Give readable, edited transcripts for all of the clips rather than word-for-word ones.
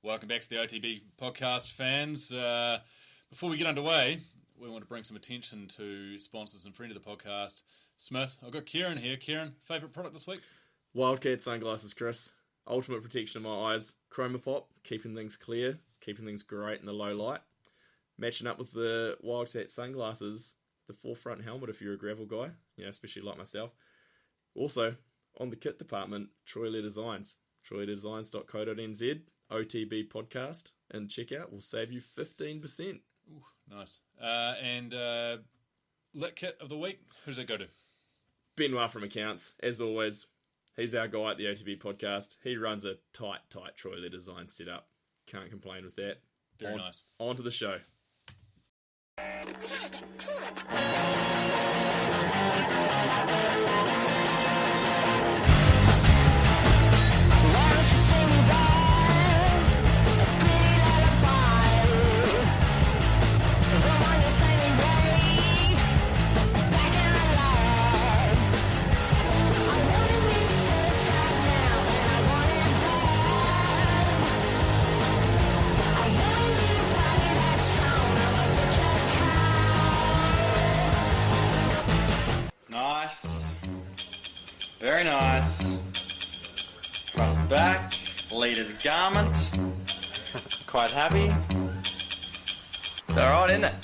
Welcome back to the OTB podcast, fans. Before we get underway, we want to bring some attention to sponsors and friend of the podcast, Smith. I've got Kieran here. Kieran, favourite product this week? Wildcat sunglasses, Chris. Ultimate protection of my eyes. Chroma Pop, keeping things clear, keeping things great in the low light. Matching up with the Wildcat sunglasses, the forefront helmet if you're a gravel guy, especially like myself. Also, on the kit department, Troy Designs. troydesigns.co.nz, OTB podcast, and checkout will save you 15%. Ooh, nice. And lit kit of the week, who does that go to? Benoit from accounts, as always. He's our guy at the OTB podcast. He runs a tight Troy Design setup. Can't complain with that. Very nice. On to the show. Nice. Very nice. Front to back. Leader's garment. Quite happy. It's alright, isn't it?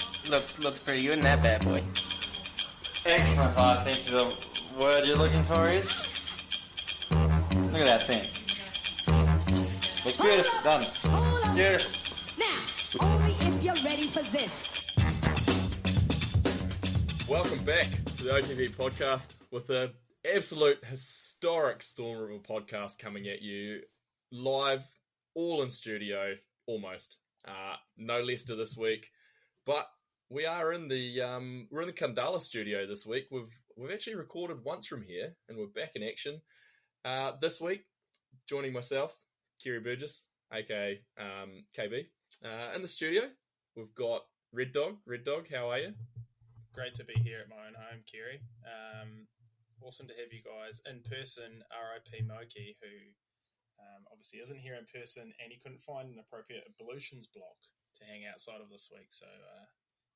Looks pretty good in that bad boy. Excellent, I think the word you're looking for is... Look at that thing. Looks beautiful, doesn't it? Beautiful. Now, only if you're ready for this. Welcome back to the OTV podcast with an absolute historic storm of a podcast coming at you live, all in studio, almost. No Leicester this week, but we are in the Khandallah studio this week. We've actually recorded once from here, and we're back in action this week. Joining myself, Kerry Burgess, aka KB, in the studio. We've got Red Dog. Red Dog, how are you? Great to be here at my own home, Kerry. Awesome to have you guys in person. RIP Moki, who obviously isn't here in person, and he couldn't find an appropriate ablutions block to hang outside of this week, so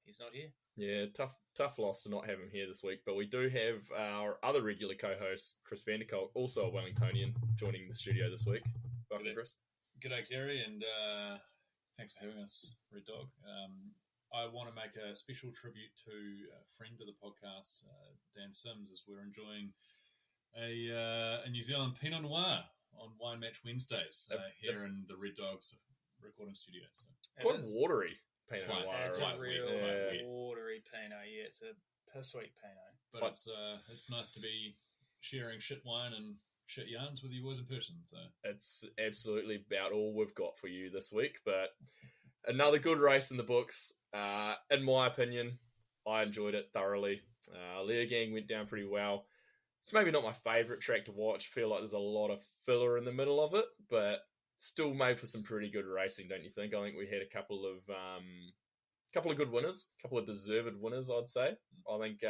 he's not here. Yeah, tough loss to not have him here this week, but we do have our other regular co-host, Chris Vanderkolk, also a Wellingtonian, joining the studio this week. Welcome, Chris. G'day, Kerry, and thanks for having us, Red Dog. I want to make a special tribute to a friend of the podcast, Dan Sims, as we're enjoying a New Zealand Pinot Noir on Wine Match Wednesdays here in the Red Dogs recording studio. So. Quite watery Pinot Noir. It's right? a real Yeah. watery Pinot. Yeah, it's a piss sweet Pinot. But it's nice to be sharing shit wine and shit yarns with you boys in person. So It's absolutely about all we've got for you this week, but another good race in the books. In my opinion, I enjoyed it thoroughly. Leogang went down pretty well. It's maybe not my favourite track to watch. I feel like there's a lot of filler in the middle of it, but still made for some pretty good racing, don't you think? I think we had a couple of good winners, a couple of deserved winners, I'd say. I think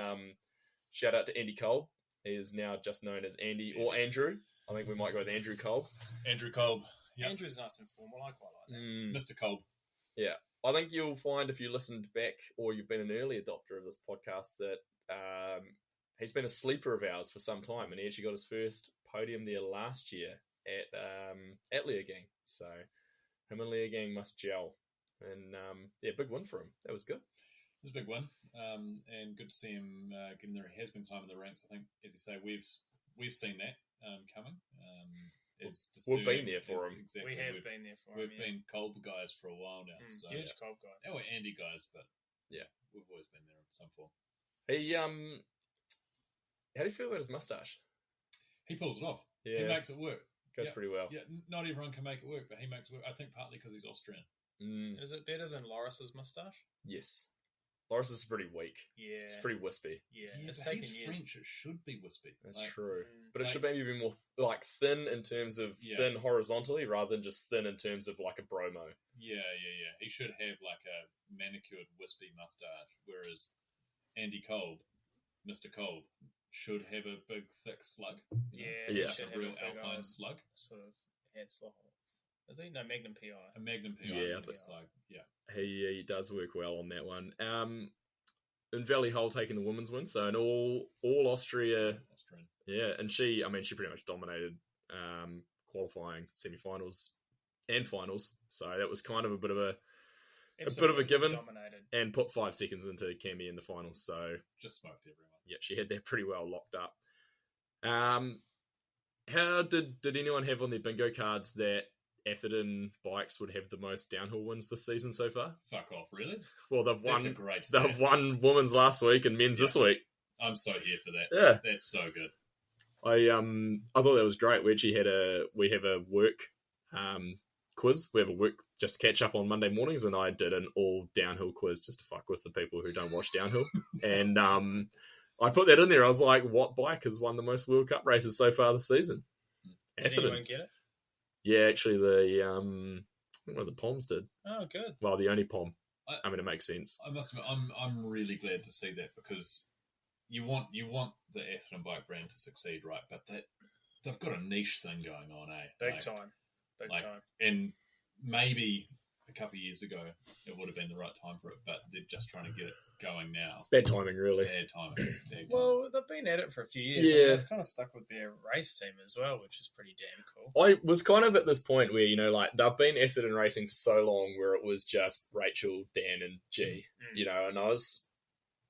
shout out to Andy Kolb. He is now just known as Andy or Andrew. I think we might go with Andrew Kolb. Andrew Kolb. Yep. Andrew's nice and formal. I quite like that. Mr. Kolb. Yeah. I think you'll find if you listened back or you've been an early adopter of this podcast that he's been a sleeper of ours for some time, and he actually got his first podium there last year at Leogang. So him and Leogang must gel. And big win for him. That was good. It was a big win, and good to see him getting there. He has been climbing the ranks. I think, as you say, we've seen that coming. We've been there for him. Exactly. We have been there for him. We've been Kolb guys for a while now. So, Huge Kolb guys. And we're Andy guys, but yeah, we've always been there in some form. He how do you feel about his mustache? He pulls it off. Yeah, he makes it work. Goes pretty well. Yeah, not everyone can make it work, but he makes it work. I think partly because he's Austrian. Is it better than Loris's moustache? Yes. Loris is pretty weak. Yeah. It's pretty wispy. Yeah. It's taken he's years. French. It should be wispy. That's true. But it like- should maybe be more thin in terms of thin horizontally rather than just thin in terms of like a bromo. Yeah. He should have like a manicured wispy mustache, whereas Andy Kolb, Mr. Kolb, should have a big thick slug. Yeah. Yeah. Should A have real big alpine old slug. sort of head slot. Is he? No, Magnum PI. A Magnum PI. Yeah, So I think it's like, yeah. He does work well on that one. And Valley Hull taking the women's win, so in all Austria, Austrian. yeah, and she pretty much dominated qualifying semi-finals and finals, so that was kind of a bit of a given, Dominated. and put 5 seconds into Cami in the finals, so Just smoked everyone. yeah, she had that pretty well locked up. How did anyone have on their bingo cards that Atherton bikes would have the most downhill wins this season so far? Fuck off, really? Well, they've That's a won. great They've stat. won women's last week and men's this week. I'm so here for that. Yeah, That's so good. I thought that was great. We actually we have a work quiz. We have a work just to catch up on Monday mornings, and I did an all downhill quiz just to fuck with the people who don't watch downhill. And I put that in there. I was like, "What bike has won the most World Cup races so far this season?" Did Atherton. anyone get it? Yeah, actually, I think one of the Poms did. Oh, good. Well, the only Pom. I It makes sense. I must admit, I'm really glad to see that, because you want the Atherton bike brand to succeed, right? But they've got a niche thing going on, eh? Big time. Big time. And maybe a couple of years ago it would have been the right time for it, but they're just trying to get it going now. Bad timing, really. Bad timing. Well, they've been at it for a few years. Yeah. And they've kind of stuck with their race team as well, which is pretty damn cool. I was kind of at this point where, they've been Atherton racing for so long where it was just Rachel, Dan, and G, and I was,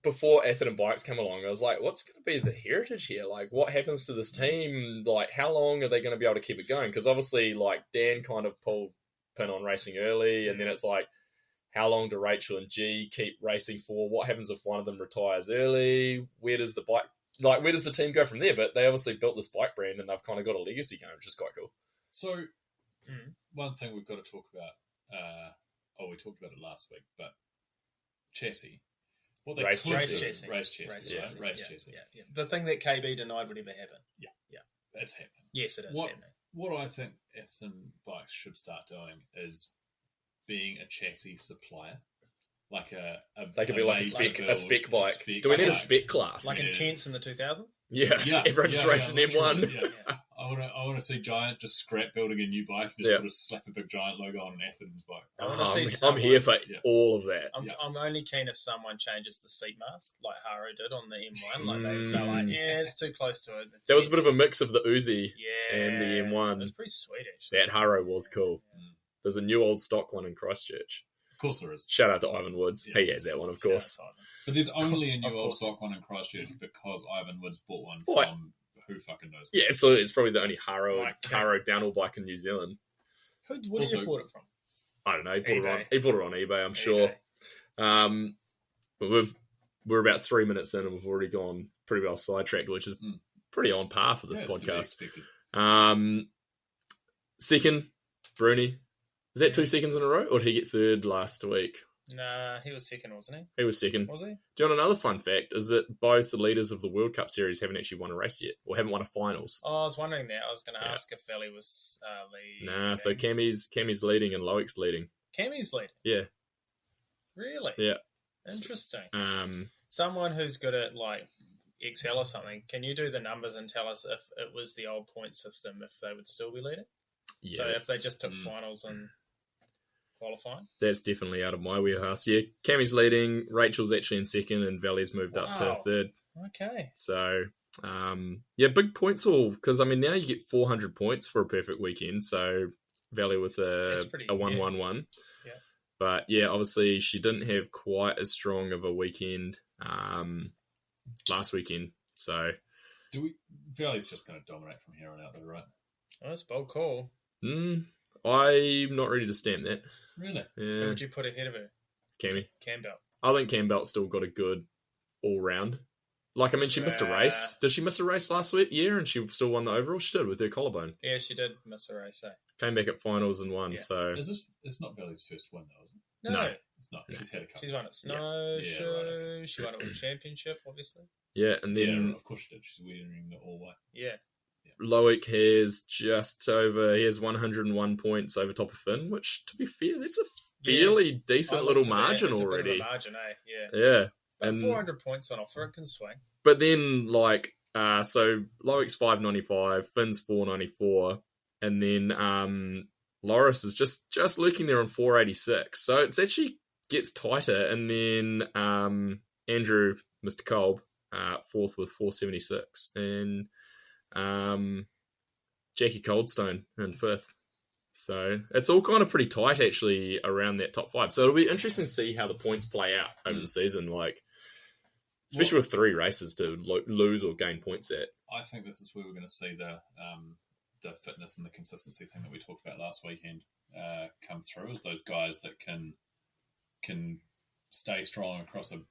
before Atherton bikes come along, I was like, what's going to be the heritage here? Like, what happens to this team? Like, how long are they going to be able to keep it going? Because obviously, like, Dan kind of pulled pin on racing early, and then it's like, how long do Rachel and G keep racing for? What happens if one of them retires early? Where does the team go from there? But they obviously built this bike brand, and they've kind of got a legacy going, which is quite cool. So, one thing we've got to talk about, we talked about it last week, but chassis. What they Race could chassis. do- Race chassis. Race chassis. Race right? chassis. Race Yeah, chassis. yeah. The thing that KB denied would ever happen. It's happening. Yes, it is What- happening. What I think Atherton bikes should start doing is being a chassis supplier. Like They could be like a spec bike. Do we need a spec class? Like Intense in the 2000s? Yeah, everyone's racing M1. literally, yeah. I want to see Giant just scrap building a new bike and just slap a big Giant logo on an Atherton's bike. I want to see I'm here for Yeah. all of that. I'm only keen if someone changes the seat mask, like Haro did on the M1. Like they're like, yeah, it's too close to it. That was a bit of a mix of the Uzi yeah, and the M1. It was pretty sweet, actually. That Haro was cool. There's a new old stock one in Christchurch. Of course there is. Shout out to Ivan Woods. Yeah. He has that one, of course. But there's only a Of new old course. stock one in Christchurch because Ivan Woods bought one What? from who fucking knows. Yeah, absolutely. It's probably the only Haro Like, downhill bike in New Zealand. Where did Also- you bought it from? I don't know. He eBay. bought it on eBay, I'm sure. eBay. But we're about 3 minutes in and we've already gone pretty well sidetracked, which is pretty on par for this Yeah, it's to be podcast. expected. Second, Bruni. Is that 2 seconds in a row, or did he get third last week? Nah, he was second, wasn't he? He was second. Was he? Do you want another fun fact? Is that both the leaders of the World Cup series haven't actually won a race yet, or haven't won a finals. Oh, I was wondering that. I was going to Yeah. ask if Valley was leading. Nah, so Cammy's leading and Loic's leading. Cammy's leading. Yeah. Really? Yeah. Interesting. Someone who's good at like Excel or something, can you do the numbers and tell us if it was the old point system, if they would still be leading? Yeah, So if they that's- just took finals and qualifying? that's definitely out of my wheelhouse. Yeah, Cammy's leading, Rachel's actually in second, and Valley's moved up to Wow. third. Okay. So, big points all, because, now you get 400 points for a perfect weekend, so Valley with That's pretty- a 1-1-1. Yeah. But, yeah, obviously she didn't have quite as strong of a weekend last weekend, so... Valley's just going to dominate from here on out, though, right? Oh, that's a bold call. I'm not ready to stamp that. Really? Who Yeah, would you put ahead of her? Cammy. Campbell. I think Campbell still got a good all-round. Like, she missed a race. Did she miss a race last year and she still won the overall? She did with her collarbone. Yeah, she did miss a race, eh? Came back at finals and won, Yeah. so... It's not Valley's first win, though, is it? No. It's not. No. She's had a couple. She's won at Snowshoe. Yeah, right, okay. She won it with Championship, obviously. Yeah, and then of course she did. She's wearing the all white. Yeah. Loic has 101 points over top of Finn, which, to be fair, that's a fairly decent little margin it's already. A bit of a margin, eh? Yeah. Yeah. But And 400 points on offer, it can swing. but then, so Loic's 595, Finn's 494, and then Loris is just lurking there on 486. So it's actually gets tighter. And then Andrew, Mr. Kolb, fourth with 476. And Jacky Coldstone in fifth. So it's all kind of pretty tight, actually, around that top 5. So it'll be interesting to see how the points play out over the season, like especially with 3 races to lose or gain points at. I think this is where we're going to see the fitness and the consistency thing that we talked about last weekend come through, as those guys that can stay strong across a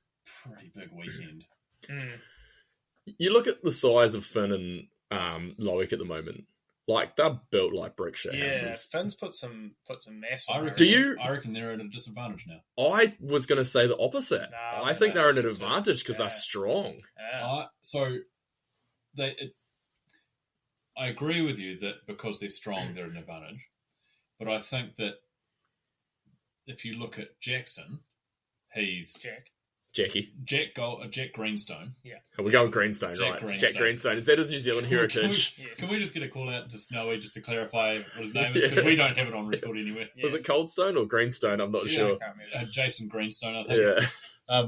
pretty big weekend. You look at the size of Finn and Loic at the moment. Like, they're built like brick shit houses. Yeah, Finn's put some mass on I reckon they're at a disadvantage now. I was going to say the opposite. I think they're at an advantage because they're strong. I agree with you that because they're strong, they're at an advantage. But I think that if you look at Jackson, he's... Jack Greenstone. Yeah. We're going Greenstone, Jack right? Greenstone. Jack Greenstone. Is that his New Zealand heritage? Can we just get a call out to Snowy just to clarify what his name is? Because we don't have it on record anywhere. Yeah. Was it Coldstone or Greenstone? I'm not sure. I can't remember. Jason Greenstone, I think. Yeah.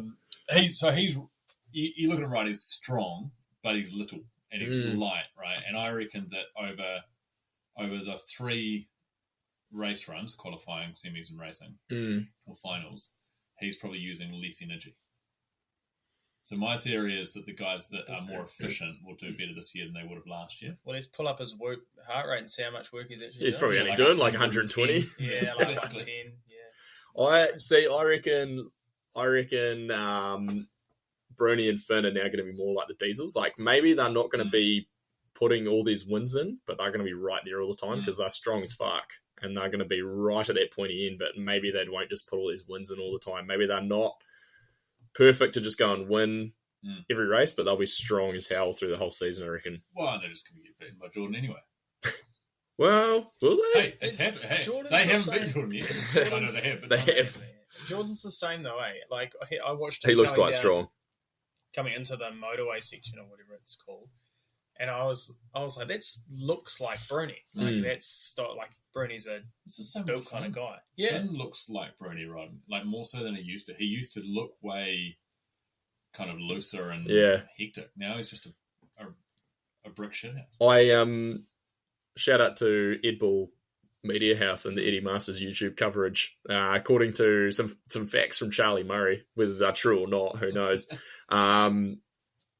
You look at him right, he's strong, but he's little and he's light, right? And I reckon that over the 3 race runs, qualifying, semis and racing, or finals, he's probably using less energy. So my theory is that the guys that are more efficient will do better this year than they would have last year. Well, let's pull up his heart rate and see how much work he's actually doing. He's probably only doing like 120. Yeah, like 110. Yeah. I reckon Bruni and Finn are now going to be more like the Diesels. Like, maybe they're not going to be putting all these wins in, but they're going to be right there all the time because they're strong as fuck. And they're going to be right at that pointy end, but maybe they won't just put all these wins in all the time. Maybe they're not perfect to just go and win every race, but they'll be strong as hell through the whole season, I reckon. Well, they're just going to get beaten by Jordan anyway. Well, will they? Hey, it's happened. Hey, they haven't beaten Jordan yet. I know they have, but they have. Jordan's the same though, eh? Like, I watched him. He looks quite strong. Coming into the motorway section or whatever it's called. And I was like, that looks like Bruni. Like like Bruni's it's the same built kind of guy. Yeah, Finn looks like Bruni, right? Like more so than he used to. He used to look way kind of looser and hectic. Now he's just a brick shithouse. I shout out to Ed Bull Media House and the Eddie Masters YouTube coverage. According to some facts from Charlie Murray, whether they're true or not, who knows.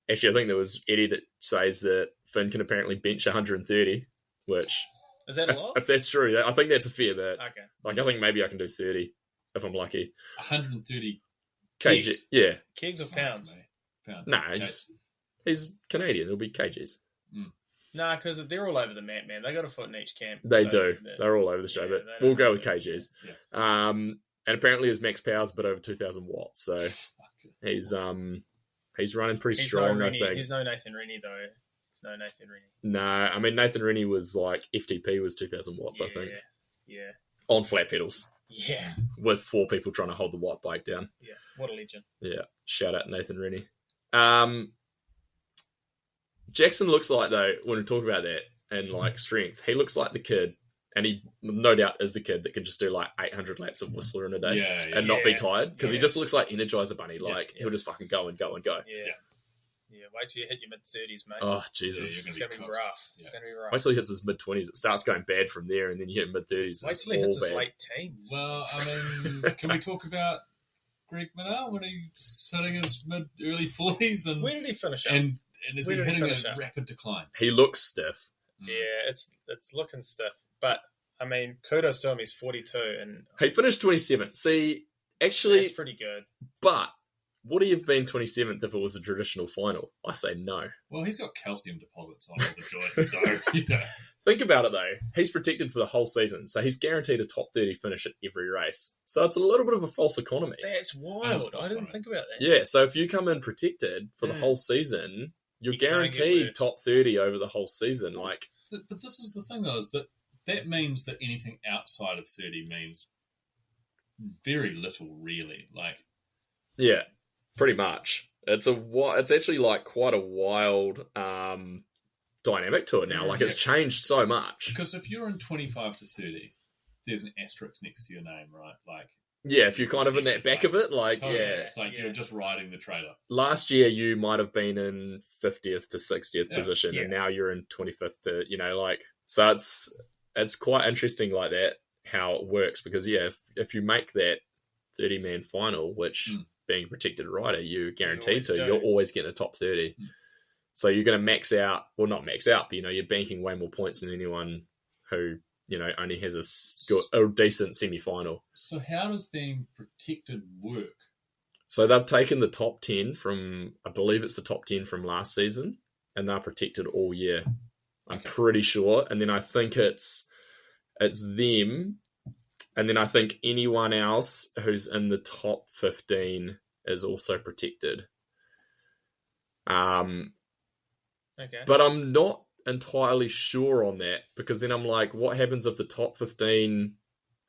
Actually, I think there was Eddie that says that Finn can apparently bench 130, which... Is that a lot? If that's true, I think that's a fair bit. Okay. Like, I think maybe I can do 30 if I'm lucky. 130 kg. Yeah. Kegs or pounds? Pounds. Nah, he's Canadian. It'll be kgs. Nah, because they're all over the map, man. They got a foot in each camp. They do. They're all over the show, but we'll go with kgs. Yeah. And apparently his max power's a bit over 2,000 watts, so he's running pretty strong, I think. He's no Nathan Rennie, though. He's no Nathan Rennie. No, I mean, Nathan Rennie was like, FTP was 2,000 watts, I think. Yeah. On flat pedals. Yeah. With 4 people trying to hold the white bike down. Yeah. What a legend. Yeah. Shout out Nathan Rennie. Jackson looks like, though, when we talk about that and like strength, he looks like the kid, and he no doubt is the kid that can just do like 800 laps of Whistler in a day and not be tired, because he just looks like Energizer Bunny. Like he'll just fucking go and go and go. Yeah, wait till you hit your mid-30s, mate. Oh, Jesus. It's going to be rough. It's going to be rough. Wait till he hits his mid-20s. It starts going bad from there, and then you hit mid-30s. Wait till he hits his late teens. Well, I mean, can we talk about Greg Minnaar when he's hitting his mid-early 40s? And where did he finish up? And is he hitting a rapid decline? He looks stiff. Yeah, it's looking stiff. But, I mean, kudos to him. He's 42. And he finished 27th. See, actually... That's pretty good. But... would he have been 27th if it was a traditional final? I say no. Well, he's got calcium deposits on all the joints, so Think about it though. He's protected for the whole season, so he's guaranteed a top 30 finish at every race. So it's a little bit of a false economy. That's wild. I didn't think about that. Yeah, so if you come in protected for the whole season, you're guaranteed top 30 over the whole season. Like, but this is the thing though, is that means that anything outside of 30 means very little, really. Like, yeah. Pretty much. It's actually like quite a wild dynamic to it now. Like it's changed so much. Because if you're in 25 to 30, there's an asterisk next to your name, right? Like, Yeah, if you're kind of in that back of it, like, totally, yeah. it's like you're just riding the trailer. Last year, you might have been in 50th to 60th position, Yeah. and now you're in 25th to, like, so it's quite interesting like that, how it works, because, yeah, if you make that 30-man final, which being a protected rider, you're guaranteed to, you're always getting a top 30. So you're going to max out, well, not max out, but, you're banking way more points than anyone who, only has a decent semi-final. So how does being protected work? So they've taken the top 10 from, I believe it's the top 10 from last season, and they're protected all year. I'm pretty sure. And then I think it's them, and then I think anyone else who's in the top 15 is also protected. Okay. But I'm not entirely sure on that, because then I'm like, what happens if the top 15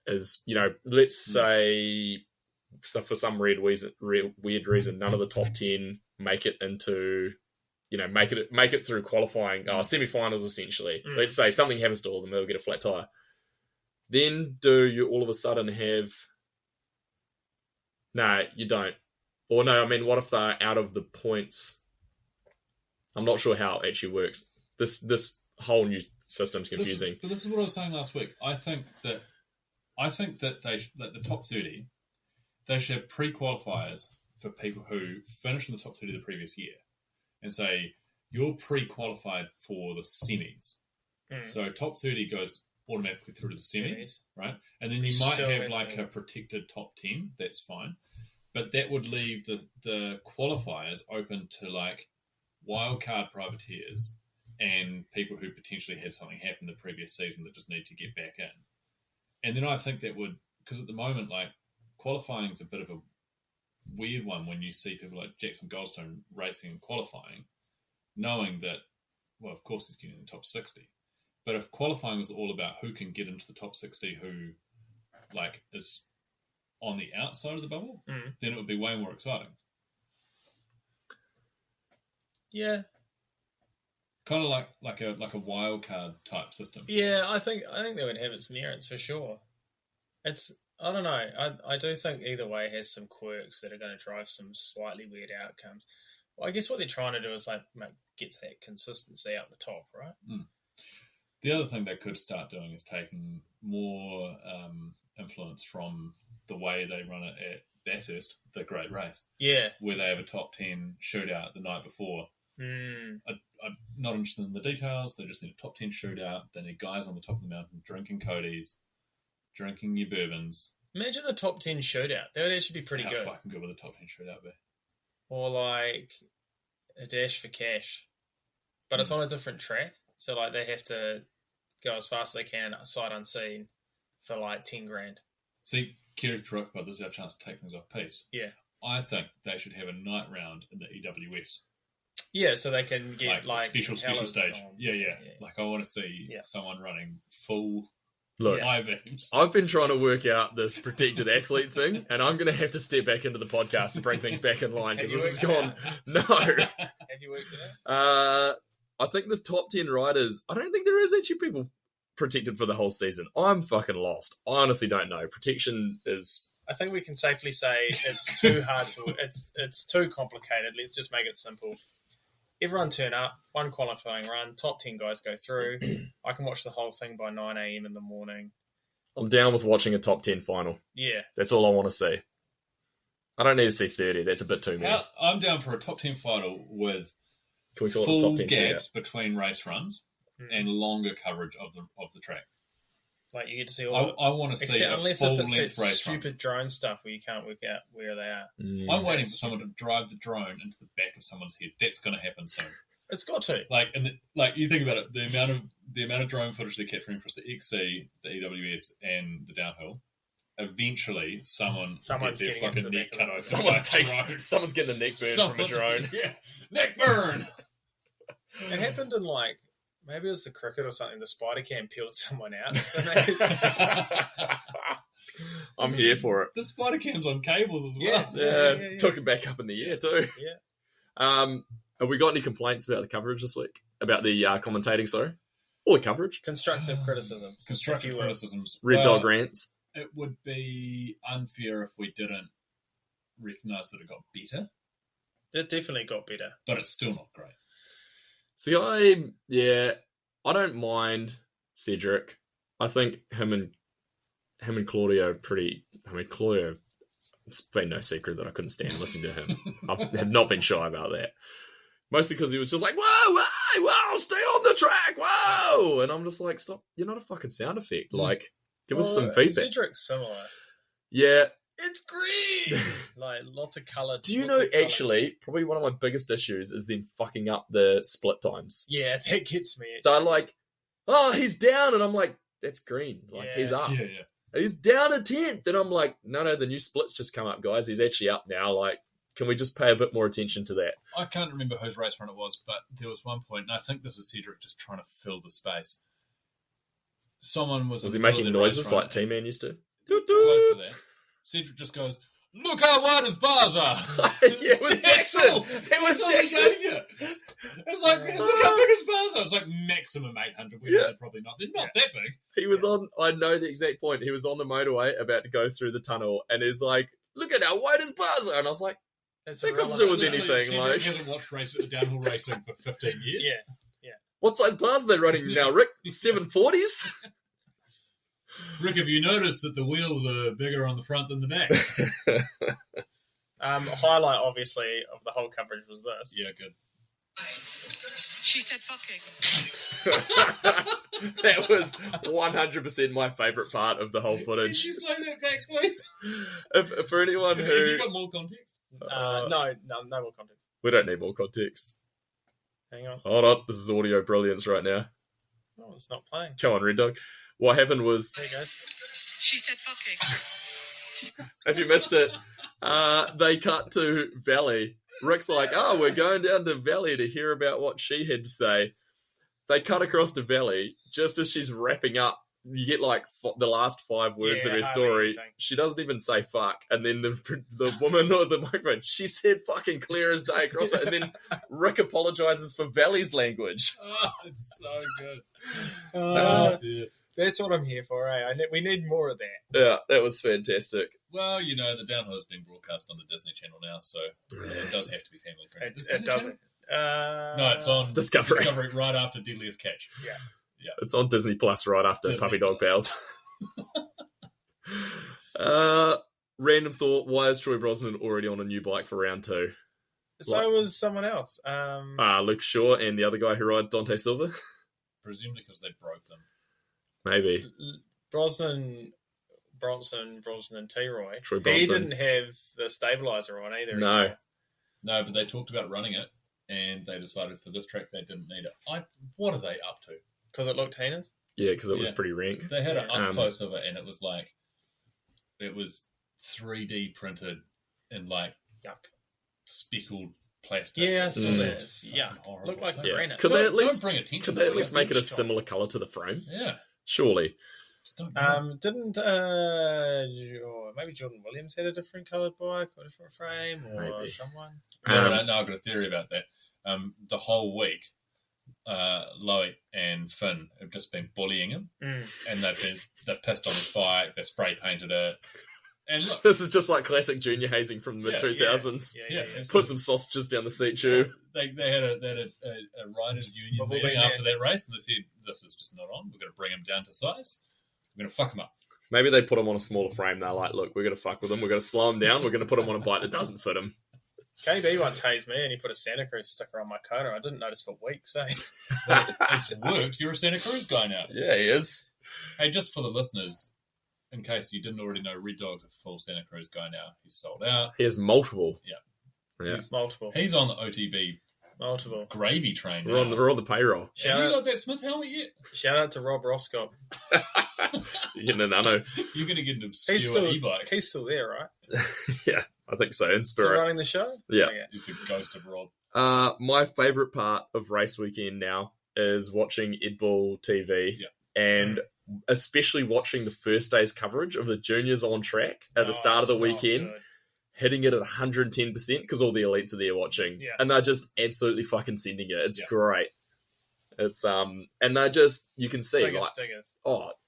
is, let's say, so for some weird reason, none of the top 10 make it into, make it through qualifying, semi-finals essentially. Let's say something happens to all of them, they'll get a flat tire. Then do you all of a sudden have... No, you don't. Or no, I mean, what if they're out of the points? I'm not sure how it actually works. This whole new system's confusing. But this is what I was saying last week. I think that the top 30, they should have pre-qualifiers for people who finished in the top 30 the previous year, and say you're pre-qualified for the semis. So top 30 goes automatically through to the semis, right? And then you might have like a protected top 10. That's fine, but that would leave the qualifiers open to like wildcard privateers and people who potentially had something happen the previous season that just need to get back in. And then I think that would, because at the moment, like, qualifying is a bit of a weird one when you see people like Jacky Coldstones racing and qualifying, knowing that, well, of course he's getting in the top 60. But if qualifying was all about who can get into the top 60, who, like, is on the outside of the bubble, then it would be way more exciting. Yeah. Kind of like a wild card type system. Yeah, I think that would have its merits for sure. I don't know. I do think either way has some quirks that are going to drive some slightly weird outcomes. Well, I guess what they're trying to do is like get that consistency out the top, right? The other thing they could start doing is taking more influence from the way they run it at Bathurst, the Great Race. Yeah. Where they have a top 10 shootout the night before. I'm not interested in the details. They just need a top 10 shootout. They need guys on the top of the mountain drinking Cody's, drinking your bourbons. Imagine a top 10 shootout. That would actually be pretty good. How fucking good would a top 10 shootout be? Or like a dash for cash. But it's on a different track. So like they have to go as fast as they can, sight unseen, for like 10 grand. See, Kerry's correct, but this is our chance to take things off piste. Yeah. I think they should have a night round in the EWS. Yeah, so they can get like special stage. Yeah. Like I want to see someone running full high beams. I've been trying to work out this protected athlete thing, and I'm going to have to step back into the podcast to bring things back in line, because this has gone... No. Have you worked it out? I think the top 10 riders, I don't think there is actually people protected for the whole season. I'm fucking lost. I honestly don't know. Protection is... I think we can safely say it's too hard to... It's too complicated. Let's just make it simple. Everyone turn up, one qualifying run, top 10 guys go through. I can watch the whole thing by 9 a.m. in the morning. I'm down with watching a top 10 final. Yeah. That's all I want to see. I don't need to see 30. That's a bit too many. I'm down for a top 10 final with full gaps between race runs and longer coverage of the track. Like you get to see all I want to see a full-length race stupid drone stuff where you can't work out where they are. I'm waiting for someone to drive the drone into the back of someone's head. That's going to happen soon. It's got to. Like you think about it, the amount of drone footage they're capturing across the XC, the EWS, and the downhill. Eventually, someone's get their fucking neck cut open. Someone's getting a neck burn from a drone. Yeah, neck burn. It happened in maybe it was the cricket or something. The spider cam peeled someone out. I'm here for it. The spider cam's on cables as well. Yeah. Took it back up in the air too. Yeah. Have we got any complaints about the coverage this week? About the commentating, sorry? All the coverage. Constructive criticisms. Constructive criticisms. Red Dog rants. It would be unfair if we didn't recognise that it got better, It definitely got better. but it's still not great. See, I don't mind Cedric. I think him and Claudio are pretty. I mean, Claudio, it's been no secret that I couldn't stand listening to him. I have not been shy about that. Mostly because he was just like, whoa, stay on the track, whoa! And I'm just like, stop, you're not a fucking sound effect. Like, give us some feedback. Cedric's similar. Yeah. It's green! Like, lots of colour. Do you know, actually, probably one of my biggest issues is them fucking up the split times. Yeah, that gets me. They're like, oh, he's down, and I'm like, that's green. Like, he's up. Yeah. He's down a 10th, and I'm like, no, the new split's just come up, guys. He's actually up now. Like, can we just pay a bit more attention to that? I can't remember whose race run it was, but there was one point, and I think this is Cedric just trying to fill the space. Someone was he making noises like T-Man used to? Close to that. Cedric just goes, look how wide his bars are. Yeah, it was Jackson. It was Jackson. It's like, man, look how big his bars are. It's like maximum 800. They're probably not. They're not that big. He was on, I know the exact point. He was on the motorway about to go through the tunnel, and he's like, look at how wide his bars are. And I was like, that's not got to do with anything. Cedric Like, hasn't watched downhill racing for 15 years. Yeah. what size bars are they running now, Rick? 740s? Rick, have you noticed that the wheels are bigger on the front than the back? Highlight, obviously, of the whole coverage was this. Yeah, good. She said fucking. That was 100% my favourite part of the whole footage. Can you play that back, please? If for anyone Have who... you got more context? No more context. We don't need more context. Hang on. Hold on, this is audio brilliance right now. No, it's not playing. Come on, Red Dog. What happened was... There you go. She said fucking. If you missed it, they cut to Valley. Rick's like, oh, we're going down to Valley to hear about what she had to say. They cut across to Valley. Just as she's wrapping up, you get like the last 5 words of her story. She doesn't even say fuck. And then the woman or the microphone, she said fucking clear as day across it. And then Rick apologizes for Valley's language. Oh, it's so good. That's what I'm here for, eh? We need more of that. Yeah, that was fantastic. Well, you know, the downhill has been broadcast on the Disney Channel now, so it does have to be family friendly. It doesn't. No, it's on Discovery right after Deadliest Catch. Yeah. It's on Disney Plus right after Disney Puppy Dog Plus. Pals. Random thought, why is Troy Brosnan already on a new bike for round 2? So was someone else. Luke Shaw and the other guy who rode Dante Silva? Presumably because they broke them. Maybe. Bronson, T-Roy. Troy He Bronson. didn't have the stabiliser on either. No. Anymore. No, but they talked about running it, and they decided for this track they didn't need it. What are they up to? Because it looked heinous? Yeah, because it was pretty rank. They had an up close of it, and it was like, it was 3D printed in like speckled plastic. Yeah, It's horrible. Looked like So- granite. Could they at least don't bring attention Could they to at least it. make it a similar colour to the frame? Yeah. Surely. Just don't Didn't maybe Jordan Williams had a different coloured bike or a different frame or Maybe. someone? No, I've got a theory about that. The whole week, Loic and Finn have just been bullying him, and they've pissed on his bike, they spray painted it, and look, This is just like classic junior hazing from the 2000s. Yeah. Put some sausages down the seat tube. They had a riders union Bubble meeting bean, after that race, and they said, "This is just not on. We're going to bring him down to size. We're going to fuck him up." Maybe they put him on a smaller frame. They're like, look, we're going to fuck with him. We're going to slow him down. We're going to put him on a bike that doesn't fit him. KB once hazed me and he put a Santa Cruz sticker on my coat. I didn't notice for weeks, eh? It's worked. You're a Santa Cruz guy now. Yeah, he is. Hey, just for the listeners, in case you didn't already know, Red Dog's a full Santa Cruz guy now. He's sold out. He has multiple. Yeah. Multiple. He's on the OTB gravy train now. We're on the payroll. Have you got that Smith helmet yet? Shout out to Rob Roscoe. You're getting a nano. You're going to get an obscure He's still, e-bike. he's still there, right? Yeah, I think so. In Still spirit. running the show? Yeah. Okay. He's the ghost of Rob. My favourite part of race weekend now is watching Ed Bull TV and especially watching the first day's coverage of the juniors on track at the start of the weekend, hitting it at 110% because all the elites are there watching. Yeah. And they're just absolutely fucking sending it. It's great. It's and they're just, you can see Biggest like, stingers.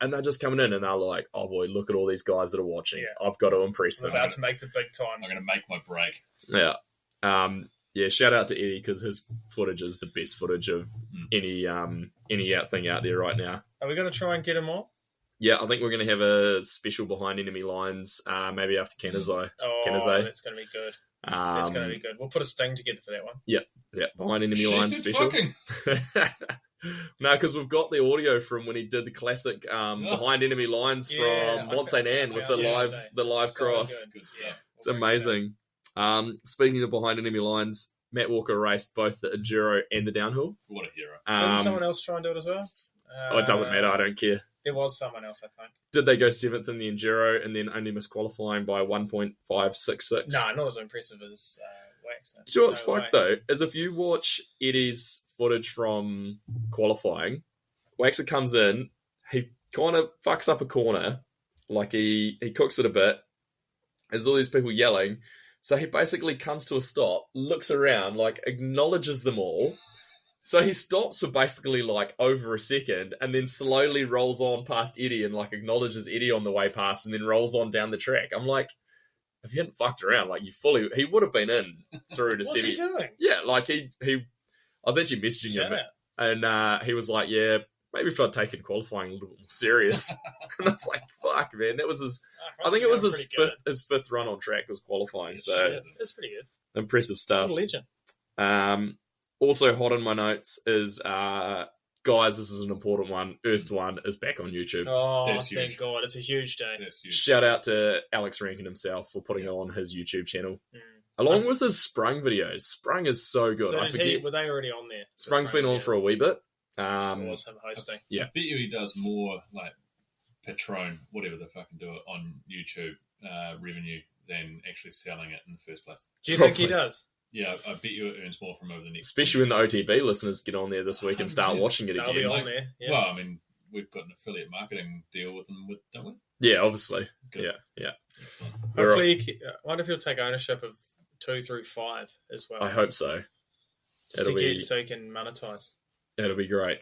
and they're just coming in and they're like, oh boy, look at all these guys that are watching. Yeah. I've got to impress We're them. about to make the big I'm times. going to make my break. Yeah. Yeah, shout out to Eddie because his footage is the best footage of any thing out there right now. Are we going to try and get him on? Yeah, I think we're going to have a special behind enemy lines maybe after Khandallah. Oh, Khandallah. that's going to be good. That's going to be good. We'll put a sting together for that one. Yeah, behind enemy She lines said special. fucking. No, because we've got the audio from when he did the classic behind enemy lines Yeah, from Mont Saint Anne with the live So cross. good. Good stuff. Yeah. It's amazing. Speaking of behind enemy lines, Matt Walker raced both the enduro and the downhill. What a hero. Didn't someone else try and do it as well? It doesn't matter. I don't care. There was someone else, I think. Did they go 7th in the enduro and then only miss qualifying by 1.566? No, not as impressive as Wax. Do you know what's No fucked way. though? Is if you watch Eddie's footage from qualifying, Waxer comes in, he kind of fucks up a corner, like he cooks it a bit. There's all these people yelling, so he basically comes to a stop, looks around, like acknowledges them all. So he stops for basically like over a second and then slowly rolls on past Eddie and like acknowledges Eddie on the way past and then rolls on down the track. I'm like, if you hadn't fucked around, like he would have been in through to What's semi. he doing? Yeah, like I was actually messaging him Shout out. and he was like, yeah, maybe if I'd taken qualifying a little bit more serious. And I was like, fuck, man, that was I think it was his fifth run on track was qualifying. So Shit. That's pretty good. impressive What stuff. a legend. Also hot in my notes is, guys, this is an important one. Earthed One is back on YouTube. Oh, That's thank huge. God. It's a huge day. That's huge. Shout out to Alex Rankin himself for putting it on his YouTube channel. Mm. Along with his Sprung videos. Sprung is so good. So I forget. were they already on there? Sprung's been on for a wee bit. It was him hosting. Yeah. I bet you he does more like Patron, whatever they fucking do it on YouTube revenue than actually selling it in the first place. Do you think he Probably. does? Yeah, I bet you it earns more from over the next. Especially when the OTB listeners get on there this week and start 100%. watching it They'll be again. on there. Yeah. Well, I mean, we've got an affiliate marketing deal with them, don't we? Yeah, obviously. Good. Yeah. Excellent. Hopefully, I wonder if he'll take ownership of 2 through 5 as well. I hope so. Just to get so he can monetize. It'll be great.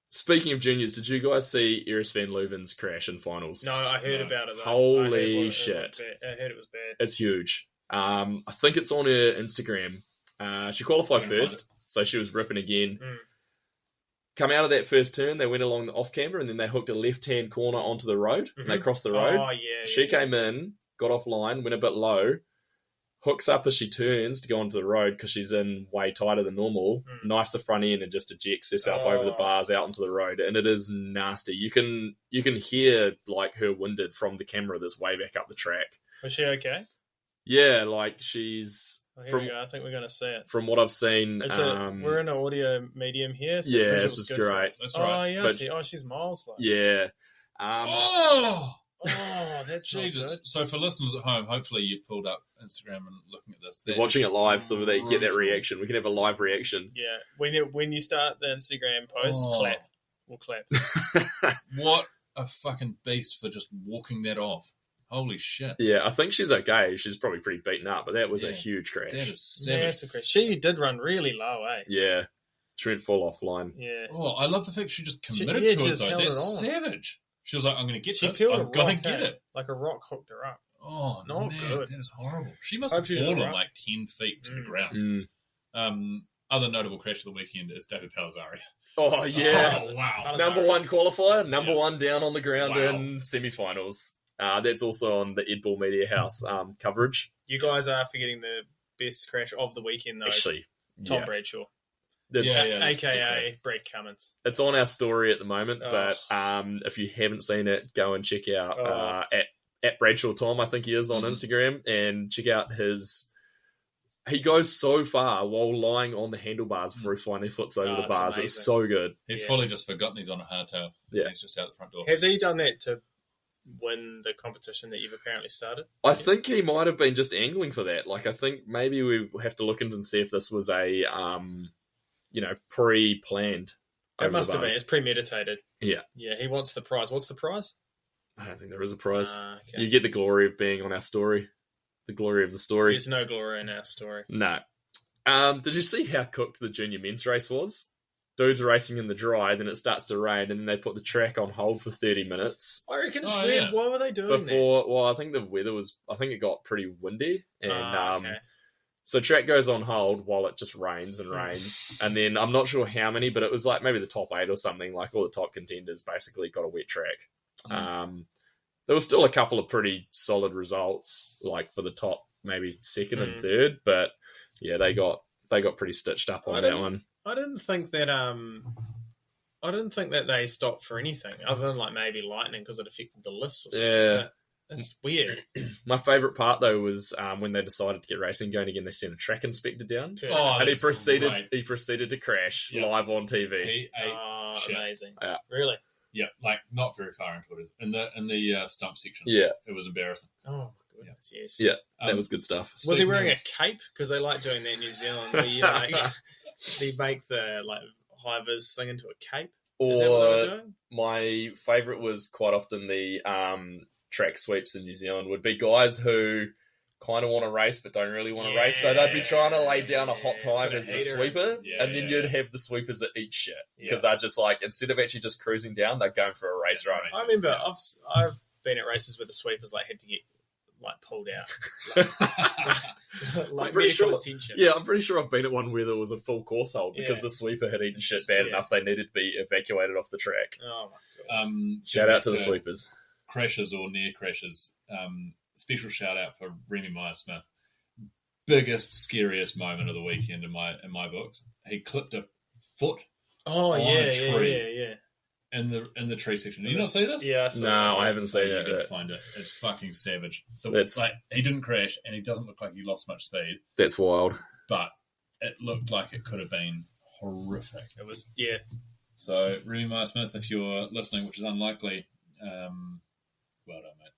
Speaking of juniors, did you guys see Iris van Leuven's crash in finals? No, I heard No. about it. Though. Holy I shit. I heard it was bad. It's huge. I think it's on her Instagram. She qualified I'm gonna find first, so she was ripping again. Mm. Come out of that first turn, they went along the off-camber, and then they hooked a left-hand corner onto the road, and they crossed the road. Oh, yeah. She came in, got off line, went a bit low, hooks up as she turns to go onto the road because she's in way tighter than normal, knifes the front end and just ejects herself over the bars out onto the road, and it is nasty. You can hear like her winded from the camera that's way back up the track. Was she okay? Yeah, like she's Oh, here we go. I think we're going to see it. from what I've seen. We're in an audio medium here. So Yeah, the visual's this is good for great. us. That's Oh, right. yeah. I But- see. Oh, she's miles low. Yeah. Oh, Oh, that's not Jesus! good. So for listeners at home, hopefully you've pulled up Instagram and looking at this. You're That watching is it live so that they get that brutal. reaction. We can have a live reaction. Yeah. When you start the Instagram post, Oh. clap. We'll clap. What a fucking beast for just walking that off. Holy shit! Yeah, I think she's okay. She's probably pretty beaten up, but that was a Yeah. huge crash. That is savage. Massive crash. She did run really low, eh? Yeah. She went full offline. Yeah. Oh, I love the fact she just committed yeah, to it just though. held That's it on. savage. She was like, "I'm going to get She this. peeled a I'm going rock, to get eh? it." Like a rock hooked her up. Oh, Not man, good. that is horrible. She must Hope have she did fallen right. like 10 feet to the ground. Mm. Other notable crash of the weekend is David Palazari. Oh, yeah. Oh, wow. Number one qualifier, number Yeah. one down on the ground Wow. in semi-finals. That's also on the Ed Bull Media House coverage. You guys are forgetting the best crash of the weekend, though. Actually, Tom yeah. Bradshaw. It's, Yeah, that's AKA Brad Cummins. it's on our story at the moment, Oh. but if you haven't seen it, go and check out Oh. at Bradshaw Tom, I think he is on Instagram, and check out his... He goes so far while lying on the handlebars before he finally flips over the it's bars. amazing. It's so good. He's Yeah. fully just forgotten he's on a hardtail. Yeah. He's just out the front door. Has he done that to win the competition that you've apparently started? I think he might have been just angling for that. Like, I think maybe we have to look into and see if this was a, pre-planned. It over must the have been. bars. It's premeditated. Yeah. Yeah, he wants the prize. What's the prize? I don't think there is a prize. Okay. You get the glory of being on our story. The glory of the story. There's no glory in our story. No. Did you see how cooked the junior men's race was? Dudes racing in the dry, then it starts to rain, and then they put the track on hold for 30 minutes. I reckon it's Oh, weird. yeah. Why were they doing Well, I think the weather was, I think it got pretty windy. And okay. so track goes on hold while it just rains and rains. And then I'm not sure how many, but it was like maybe the top 8 or something. Like all the top contenders basically got a wet track. There was still a couple of pretty solid results, like for the top, maybe second and third. But yeah, they got pretty stitched up on that one. I didn't think that they stopped for anything other than like maybe lightning because it affected the lifts or something. Yeah. But it's weird. My favourite part though was when they decided to get racing going again. They sent a track inspector down, Oh, and he that's proceeded great. to crash Yeah. live on TV. He ate shit. Amazing. Yeah. Really? Yeah, like not very far into it. In the stump section. Yeah, It was embarrassing. Oh my goodness, yes. yeah, that was good stuff. Was he wearing of- a cape? Because they like doing that in New Zealand. They make the like high vis thing into a cape. Is that what they were Or doing? my favourite was quite often the track sweeps in New Zealand would be guys who kind of want to race but don't really want to race, so they'd be trying to lay down a hot time put a as the heater sweeper, Yeah, and then yeah, you'd yeah. have the sweepers that eat shit because Yeah. they're just like, instead of actually just cruising down, they're going for a race run. I remember I've been at races where the sweepers like had to get like pulled out, like pretty medical sure- attention. Yeah, I'm pretty sure I've been at one where there was a full course hold because Yeah. the sweeper had eaten shit bad enough they needed to be evacuated off the track. Oh my god. Shout out to the sweepers. Crashes or near crashes. Special shout out for Remy Meyer-Smith. Biggest, scariest moment of the weekend in my books. He clipped a foot Oh on yeah, a tree. yeah. in the tree section. Did you not see this? Yeah, I saw No, that. I haven't seen You it. gotta find it. It's fucking savage. That's- Like he didn't crash, and he doesn't look like he lost much speed, That's wild. but it looked like it could have been horrific. It was yeah. So, Remy Meyer-Smith, if you're listening, which is unlikely, well done, mate.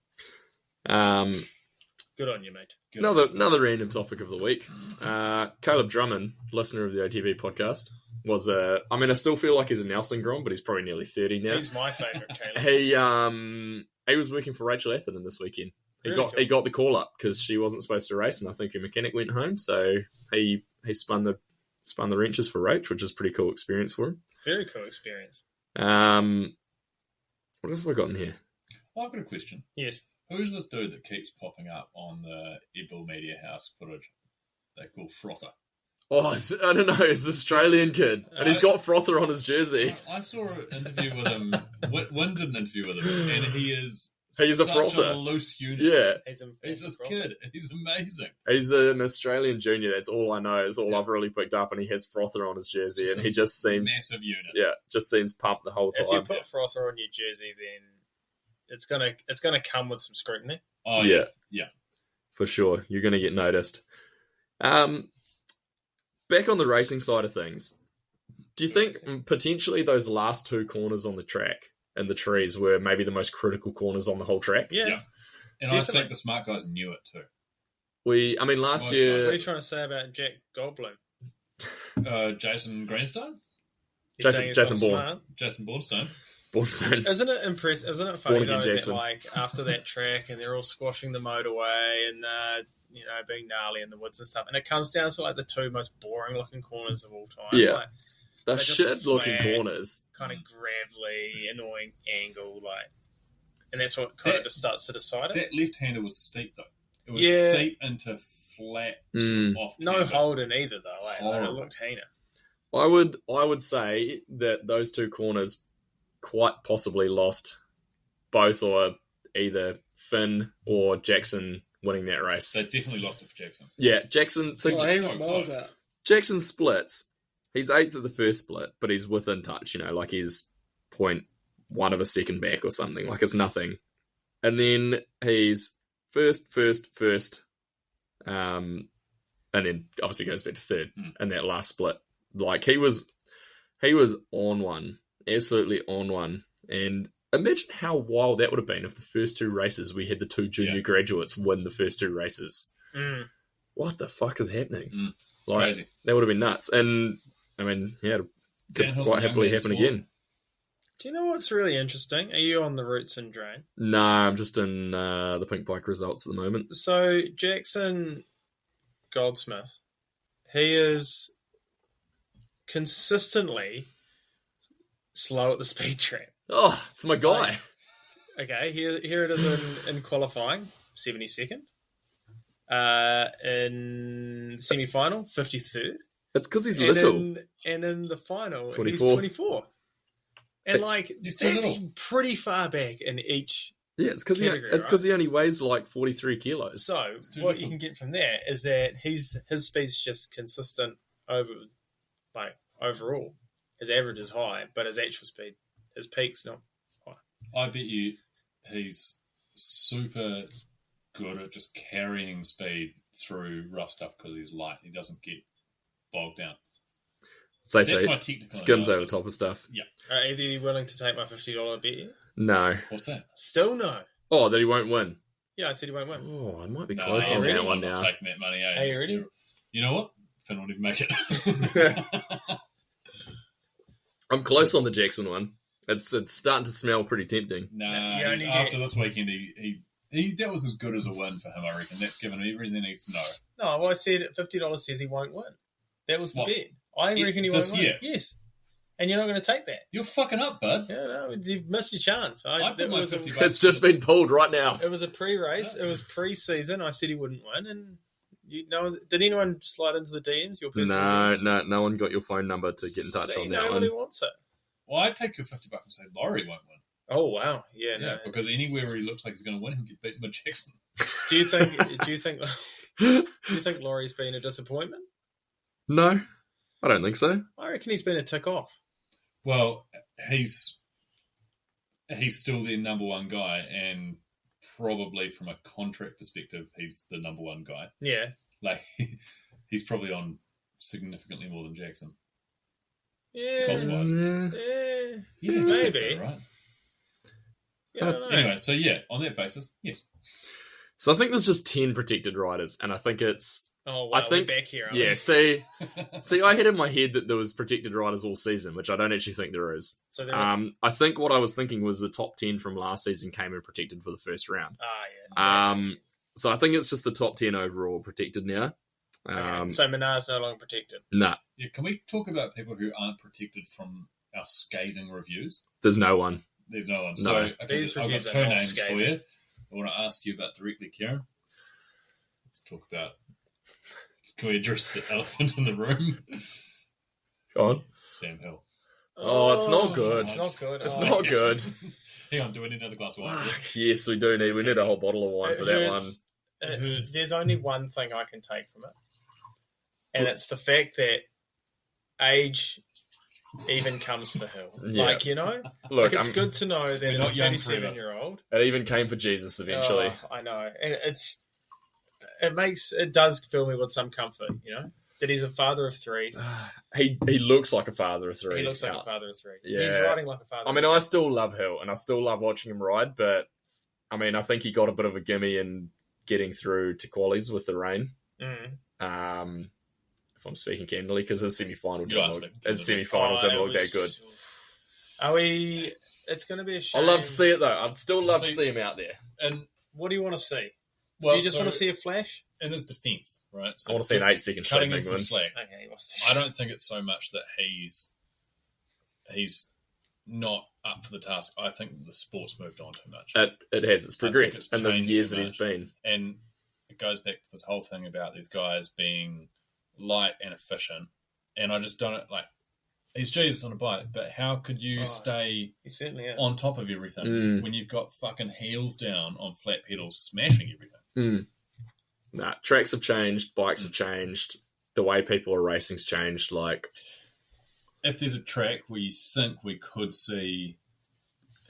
Good on you, mate. Good. Another random topic of the week. Caleb Drummond, listener of the OTB podcast, was I still feel like he's a Nelson Grom, but he's probably nearly 30 now. He's my favourite, Caleb. He was working for Rachel Atherton this weekend. Really He got the call up because she wasn't supposed to race, and I think her mechanic went home, so he spun the wrenches for Rach, which is a pretty cool experience for him. Very cool experience. What else have I got in here? Well, I've got a question. Yes. Who's this dude that keeps popping up on the Ebel Media House footage? They call Frother. Oh, I don't know. It's an Australian kid, and he's got Frother on his jersey. I saw an interview with him. Wynn did an interview with him, and he's a such frother. a loose unit. Yeah, He's this kid. He's amazing. he's an Australian junior. That's all I know. Is all I've really picked up, and he has Frother on his jersey, Just and he just seems Massive unit. just seems pumped the whole time. If you put Frother on your jersey, then it's gonna come with some scrutiny. Oh, Yeah. Yeah. For sure, you're going to get noticed. Back on the racing side of things, do you think potentially those last two corners on the track and the trees were maybe the most critical corners on the whole track? Yeah. Yeah. And Definitely. I think the smart guys knew it too. Last Most What are year, you trying to say about Jack Goldblum? Jason Greenstone? You're Jason- saying he's Jason not Bourne. smart? Jason Bourne. Bourne. Isn't it impressive? Isn't it funny Born again though that Jackson. like after that track and they're all squashing the motorway and being gnarly in the woods and stuff, and it comes down to like the two most boring looking corners of all time. Yeah. Like, The They're just shit-looking flat. corners. kind of gravelly, annoying angle, like, and that's what kind of just starts to decide it. That left-hander was steep though. It was Yeah. steep into flat off. No camber. holding either though. Like, it Horrible. looked heinous. I would say that those two corners quite possibly lost both or either Finn or Jackson winning that race. They definitely lost it for Jackson. Yeah, Jackson. So he was miles out. Jackson splits. He's 8th at the first split, but he's within touch. Like he's 0.1 of a second back or something. Like it's nothing. And then he's first, and then obviously goes back to third in that last split. Like he was on one, absolutely on one. And imagine how wild that would have been if the first two races we had the two junior graduates win the first two races. Mm. What the fuck is happening? Crazy. That would have been nuts. And I mean, yeah, it could Downhill's quite a young happily man's happen sport. again. Do you know what's really interesting? Are you on the Roots and Drain? No, I'm just in the pink bike results at the moment. So Jackson Goldsmith he is consistently slow at the speed trap. Oh, it's my guy. Like, okay, here it is in qualifying, 72nd. In semi-final, 53rd. It's because he's little. And in the final, 24th. he's 24th. And He's too that's little. pretty far back in each. Yeah, it's because category, he only weighs like 43 kilos. So too what little. you can get from there is that his speed's just consistent overall. His average is high, but his actual speed, his peak's not high. I bet you he's super good at just carrying speed through rough stuff because he's light. He doesn't get bogged down. So That's my technical skims over analysis. top of stuff. Are either of you willing to take my $50 bet yet? No. What's that? Still no. Oh, that he won't win. Yeah, I said he won't win. Oh, I might be No, close I'm on really that one not now. taking that money. Are you ready? You know what? Finn won't even make it. I'm close on the Jackson one. It's starting to smell pretty tempting. Nah, You only after get- this weekend, he that was as good as a win for him. I reckon that's given him everything he needs to know. No, well, I said $50 says he won't win. That was the What? bet. I reckon he This won't win. year? Yes. And you're not going to take that. You're fucking up, bud. Yeah, no, you've missed your chance. I put my $50 It's just been pulled right now. It was a pre-race. It was pre-season. I said he wouldn't win, and did anyone slide into the DMs? Your personal DMs? No one got your phone number to get in touch See, on that nobody one. wants it. Well, I'd take your $50 and say Laurie won't win. Oh wow, yeah, Yeah, no. because anywhere where he looks like he's going to win, he'll get beaten by Jackson. Do you think Laurie's been a disappointment? No, I don't think so. I reckon he's been a tick off. Well, he's still their number one guy, and probably from a contract perspective, he's the number one guy. Yeah, Like he's probably on significantly more than Jackson. yeah, Cost-wise. Yeah. Yeah, Maybe. right. Yeah, I don't know. Anyway, so yeah, on that basis, yes. So I think there's just 10 protected riders, and I think it's Oh, I wow, think- we're back here. Aren't yeah. we? See, I had in my head that there was protected riders all season, which I don't actually think there is. So there I think what I was thinking was the top 10 from last season came in protected for the first round. yeah. So I think it's just the top 10 overall protected now. Okay, so Minar's no longer protected. Nah, Yeah, can we talk about people who aren't protected from our scathing reviews? there's no one. There's no one. No. So okay, These I've got reviews are two not names for scathing. you. I want to ask you about directly, Kieran. Let's talk about. Can we address the elephant in the room? Go on. Sam Hill. Oh, it's not good. It's not good. It's Oh. not good. Hang on, do we need another glass of wine? Yes, we do need. We need a whole bottle of wine It for that one. hurts. There's only one thing I can take from it, and it's the fact that age even comes for Hill. Yeah. Like, you know, Look, it's good to know that we're a not young forever. 37-year-old. it even came for Jesus eventually. I know, and it does fill me with some comfort. You know, that he's a father of three. He looks like a father of three. He looks like a father of three. Yeah. He's riding like a father. I mean, I still love Hill, and I still love watching him ride, but I mean, I think he got a bit of a gimme in getting through to qualies with the rain. If I'm speaking candidly, because his semi-final You didn't are look, speaking his candidly. semi-final didn't look that good. Are we? It's going to be a shame. I love to see it though. I'd still love to See- see him out there. And What do you want to see? well, do you just so want to see a flash? in his defence, right? So I want to see an 8-second cutting straight in some win. slack. Okay, he wants to. I don't think it's so much that he's not up for the task. I think the sport's moved on too much, It has. It's progressed it's in the changed years too that he's much. been. and it goes back to this whole thing about these guys being light and efficient. And I just don't like. He's Jesus on a bike, but how could you Oh, stay He certainly is. on top of everything Mm. when you've got fucking heels down on flat pedals, smashing everything? Nah, tracks have changed, bikes have changed, the way people are racing's changed. Like, If there's a track where you think we could see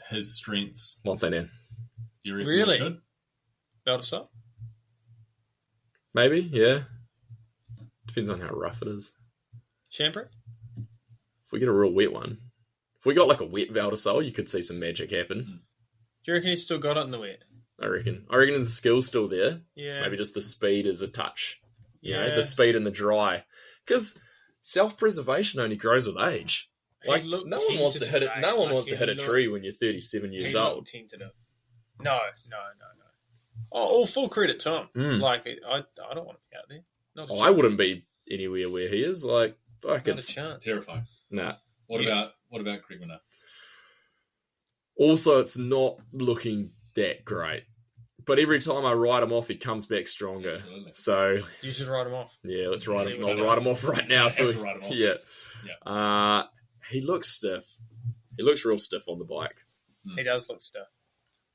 his strengths, once I in, you reckon Really? we could? Belter maybe, yeah. Depends on how rough it is. Champre? If we get a real wet one, if we got like a wet Valdesol, you could see some magic happen. Do you reckon he's still got it in the wet? I reckon. The skill's still there. Yeah. Maybe just the speed is a touch. You know, Yeah. the speed and the dry. Because self-preservation only grows with age. He Like, looked no one wants to hit it. tentative, No one like, wants to he hit a looked- tree when you're 37 He years looked old. tentative. No. Oh, all full credit to him. Mm. Like, I don't want to be out there. Not a Oh, chance. I wouldn't be anywhere where he is. Like, fuck, Not a it's chance. Terrifying. nah. What about Craig Winner? Also, it's not looking that great. But every time I write him off, he comes back stronger. Absolutely. So You should write him off. yeah, let's write See him. what I'll he write does. him off right now. Have So to write him off. yeah. He looks stiff. He looks real stiff on the bike, He does look stiff.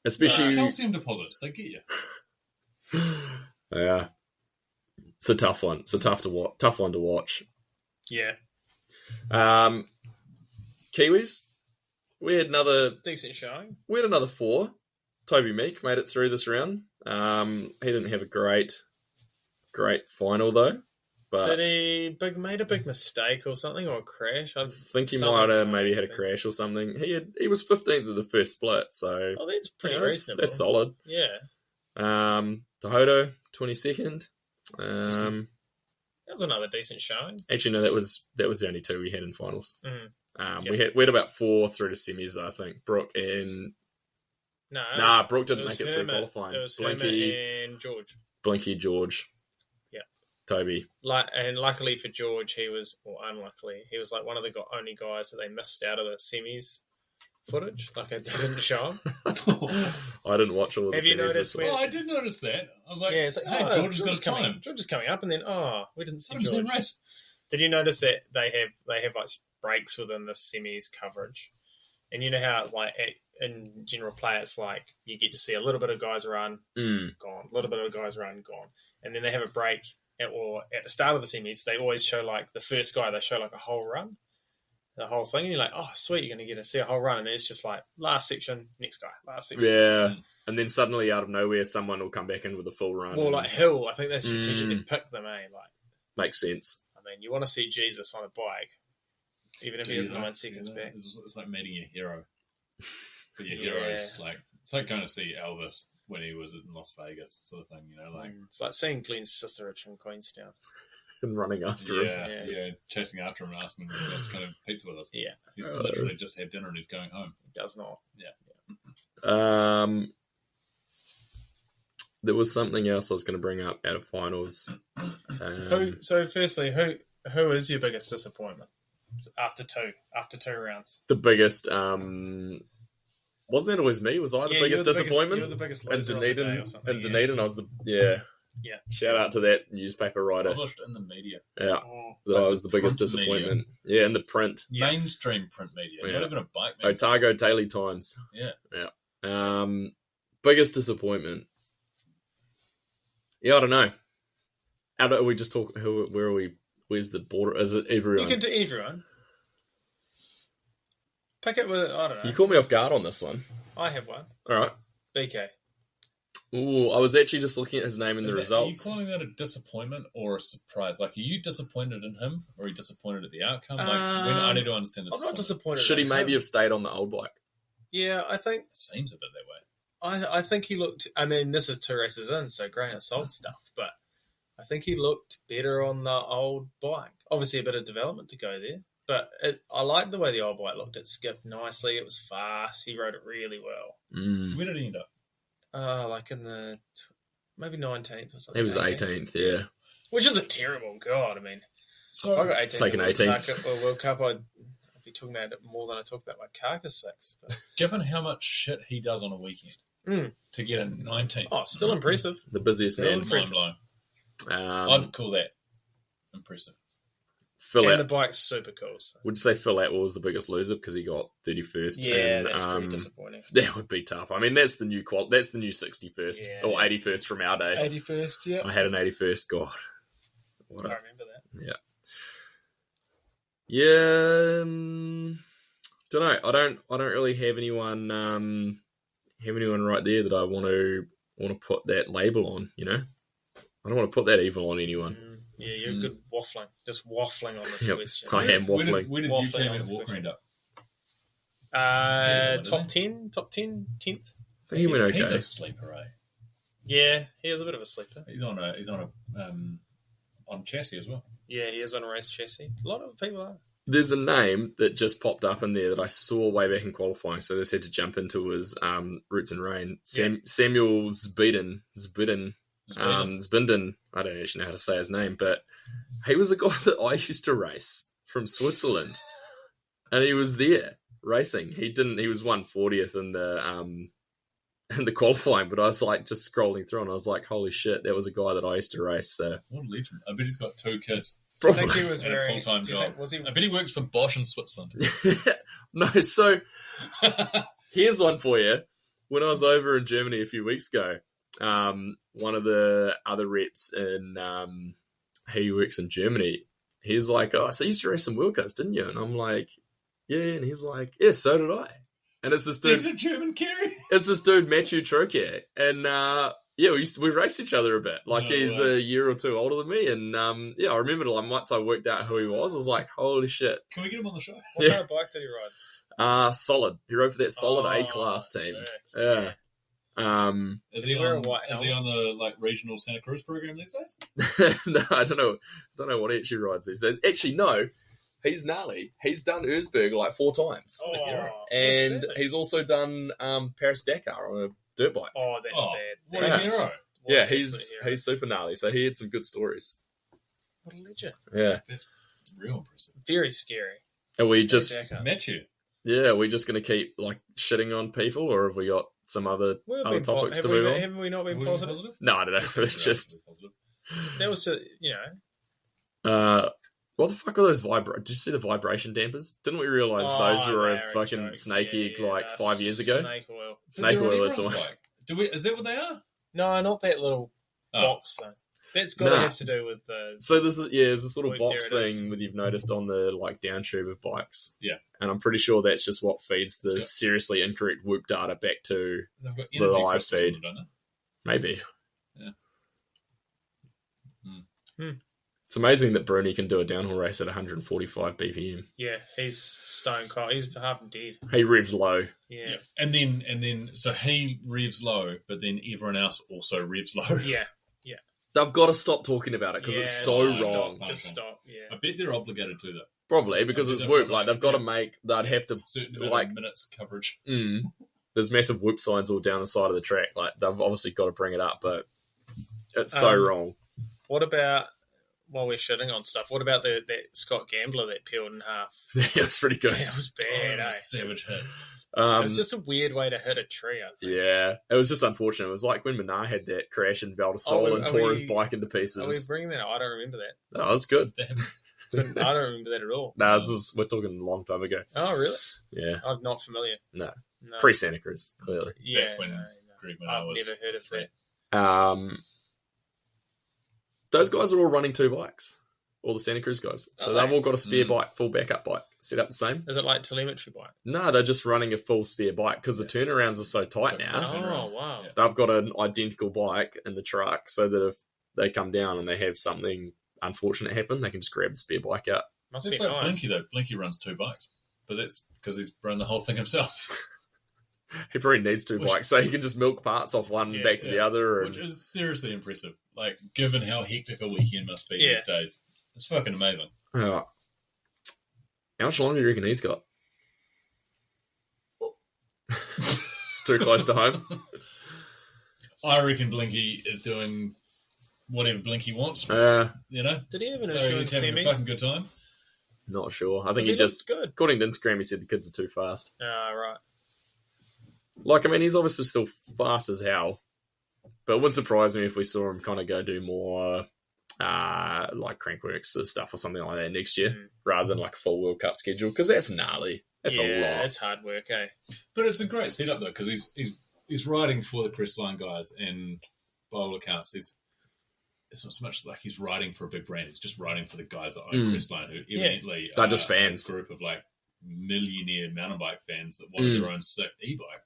especially. Calcium deposits, they get you. Yeah, it's a tough one. It's a tough one to watch. Yeah. Kiwis, we had another Decent showing. 4. Toby Meek made it through this round. He didn't have a great final though, but Did he made a big mistake or something, or a crash? I think he might have maybe had a crash or something. He was 15th of the first split, so Oh, that's pretty you know, reasonable. that's solid. Yeah. Tehodo 22nd. That was another decent showing. Actually, no, that was the only 2 we had in finals. Mhm. We had about 4 through to semis, I think. Brooke and No. Brooke didn't it was make it through Hermit. qualifying. It was Blinky, Hermit and George. George. Yeah. Toby. And luckily for George, unluckily, he was like one of the only guys that they missed out of the semis footage. Like, it didn't show him. I didn't watch all of the Have you semis noticed this where- Oh, I did notice that. I was like, Yeah, it's like, hey, George has got his coming. time. George is coming up, and then we didn't see 100% George. race. Did you notice that they have like breaks within the semis coverage? And you know how it's like in general play, it's like you get to see a little bit of guys run, gone, a little bit of guys run, gone, and then they have a break. Or at the start of the semis, they always show like the first guy. They show like a whole run, the whole thing, and you're like, oh sweet, you're going to get to see a whole run, and it's just like last section, next guy, last section. Yeah. And then suddenly out of nowhere, someone will come back in with a full run. Well, like Hill, I think they strategically picked them. Like, makes sense. I mean, you want to see Jesus on a bike, even if he is 9 seconds back. It's like meeting your hero. But your hero is like, it's like going to see Elvis when he was in Las Vegas, sort of thing, you know, like. It's like seeing Glenn Cicerich from Queenstown. And running after him. Yeah, chasing after him and asking him if he wants to come and pizza with us. Yeah. He's literally just had dinner and he's going home. He does not. Yeah. There was something else I was going to bring up out of finals. Firstly, who is your biggest disappointment after two rounds? The biggest, wasn't that always me? Was I the biggest disappointment? You were the biggest And loser on the day or Dunedin, something. Dunedin, I was the Shout out to that newspaper writer. Published in the media. Yeah, that Like I was the the biggest print disappointment. Yeah, in the print. Mainstream print media. Yeah. Not even a bike magazine. Otago Daily Times. Yeah. Biggest disappointment. Yeah, I don't know. How do we just talk? Where are we? Where's the border? Is it everyone? You can do everyone. Pick it with, I don't know. You caught me off guard on this one. I have one. All right. BK. Ooh, I was actually just looking at his name in the results. Are you calling that a disappointment or a surprise? Like, are you disappointed in him or are you disappointed at the outcome? Like, I need to understand this. I'm not disappointed. Should he in maybe him. have stayed on the old bike? Yeah, I think. Seems a bit that way. I think he looked. I mean, this is 2 races in, so grain of salt stuff. But I think he looked better on the old bike. Obviously, a bit of development to go there. But I liked the way the old bike looked. It skipped nicely. It was fast. He rode it really well. Where did he end up? Like in the maybe 19th or something. He was 18th, yeah. Which isn't terrible. God, I mean, So if I got 18th taking at the 18th. World Cup, I'd be talking about it more than I talk about my carcass 6th. But... given how much shit he does on a weekend to get a 19th, Oh, still impressive. The busiest Still man. impressive. mind blowing. I'd call that impressive. Phil And At- the bike's super cool. So. would you say Phil Atwell was the biggest loser because he got 31st? Yeah, and, that's pretty disappointing. That would be tough. I mean, that's the new 61st Yeah. or 81st from our day. 81st, yeah. I had an 81st. God, I remember that. Yeah. Don't know. I don't really have anyone right there that I want to put that label on. You know, I don't want to put that evil on anyone. Yeah, you're good waffling. Just waffling on this Yep, question. I am waffling. Where did Waffling you team on at this Walker question. end up? Top 10? Top 10? 10th? He went okay. He's a sleeper, eh? Yeah, he is a bit of a sleeper. He's on chassis as well. Yeah, he is on a race chassis. A lot of people are. There's a name that just popped up in there that I saw way back in qualifying, so I just had to jump into his Roots and Rain. Samuel Zbiden. Zbinden. I don't actually know how to say his name, but he was a guy that I used to race from Switzerland, and he was there racing. He was 140th in the qualifying, but I was like just scrolling through, and I was like, holy shit, that was a guy that I used to race. So What a legend. I bet he's got 2 kids. I think he was And a full-time job. I bet he works for Bosch in Switzerland. No, so here's one for you. When I was over in Germany a few weeks ago, one of the other reps in he works in Germany. He's like, "Oh, so you used to race some World Cups, didn't you?" And I'm like, "Yeah." And he's like, "Yeah, so did I." And it's this dude. He's a German Kerry. It's this dude, Matthew Trokier, and yeah, we raced each other a bit. Like he's a year or 2 older than me, and yeah, I remember like once I worked out who he was, I was like, "Holy shit!" Can we get him on the show? What kind of bike did he ride? Solid. He rode for that Solid A-class team. Sick. Yeah. Is he he wear a on? white Is he helmet? on the like regional Santa Cruz program these days? No, I don't know what he actually rides these days. Actually, no. He's gnarly. He's done Erzberg like 4 times. Oh, And that's he's also done Paris Dakar on a dirt bike. Oh, that's Oh, bad. what a That's- hero. what Yeah, an he's absolute hero. super gnarly. So he had some good stories. What a legend. Yeah. That's real impressive. Very scary. And we just Jack-ups. Met you. are we just gonna keep like shitting on people, or have we got some other We've other been po- topics have to we move been- on? Haven't we not been Was it positive? No, I don't know. It's just Positive. That was to, you know. what the fuck are those Did you see the vibration dampers? Didn't we realise those were they a were fucking joke. snake egg Yeah, like 5 years ago? Snake oil. Snake They're oil on is the one. everyone's bike. Is that what they are? No, not that little Oh. box though. That's got to Nah. have to do with the. So there's this little Wait, box there it is. thing that you've noticed on the like down tube of bikes. Yeah. And I'm pretty sure that's just what feeds the It's got- seriously incorrect whoop data back to They've got The energy live crystals in feed. them, don't they? maybe. Yeah. It's amazing that Bruni can do a downhill race at 145 BPM. Yeah, he's stone cold. He's half dead. He revs low. Yeah. And then, so he revs low, but then everyone else also revs low. Yeah. They've got to stop talking about it because Yeah, it's so just wrong. Stop, just stop. Yeah. I bet they're obligated to that. Probably because it's whoop. Like they've got to make. They'd have to. A certain amount like- of minutes coverage. There's massive whoop signs all down the side of the track. Like they've obviously got to bring it up, but it's so wrong. What about, while we're shitting on stuff, what about that Scott Gambler that peeled in half? Yeah, it's pretty good. That was Oh, it bad, was eh? a savage hit. It was just a weird way to hit a tree, I think. Yeah, it was just unfortunate. It was like when Minar had that crash in Val Are and we- tore his bike into Are we pieces. bringing that up? I don't remember that. That was good. I don't remember that at all. No, we're talking a long time ago. Oh, really? Yeah, I'm not familiar. No. No. pre Santa Cruz, clearly. Yeah. Back when no. Greg I've Minot was never heard of three. that. Those guys are all running 2 bikes. All the Santa Cruz guys. So Are they've they? all got a spare bike, full backup bike, set up the same. Is it like telemetry bike? No, they're just running a full spare bike because the turnarounds are so tight Yeah. now. Oh, wow. Yeah. They've got an identical bike in the truck so that if they come down and they have something unfortunate happen, they can just grab the spare bike out. Must It's be like nice. Blinky though. Blinky runs 2 bikes, but that's because he's run the whole thing himself, He probably needs 2 Which- bikes so he can just milk parts off one Yeah, back to the yeah. other. And which is seriously impressive. Like, given how hectic a weekend must be Yeah. these days, it's fucking amazing. How much longer do you reckon he's got? It's too close to home. I reckon Blinky is doing whatever Blinky wants. You know, Did he have an so insurance he's having a semis? fucking good time. Not sure. I think He he looks just, good. according to Instagram, he said the kids are too fast. Ah, right. Like, I mean, he's obviously still fast as hell, but it wouldn't surprise me if we saw him kind of go do more, like Crankworks stuff or something like that next year, rather than like a full World Cup schedule, because that's gnarly. That's a lot. It's hard work, eh? But it's a great setup though, because he's riding for the Crestline guys, and by all accounts, it's not so much like he's riding for a big brand; it's just riding for the guys that own Crestline, who evidently They're just fans. A group of like millionaire mountain bike fans that wanted their own sick e-bike,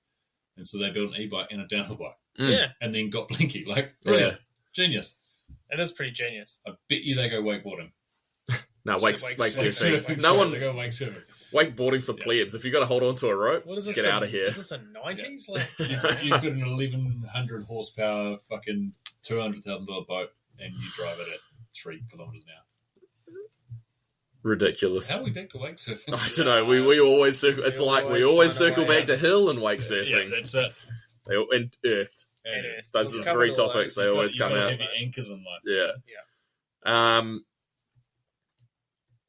and so they built an e-bike and a downhill bike, Yeah, and then got Blinky. Like, brilliant, genius. it is pretty genius. I bet you they go wakeboarding. No, wake Wake surfing. surfing. No one They go wake surfing. wakeboarding for Yeah. plebs. If you got to hold on to a rope, What is this? get out of here. Is this the 90s? Like, You've got an 1,100 horsepower, fucking $200,000 boat, and you drive it at 3 kilometers an hour. Ridiculous. How are we back to wake surfing? I don't know. We always circle. It's We like we always always find a circle way back out. to hill and wake Yeah, surfing. that's it. And earthed. And Earth. Those are We've the three covered all topics those. they always You've come got to out. have your anchors in life. Yeah.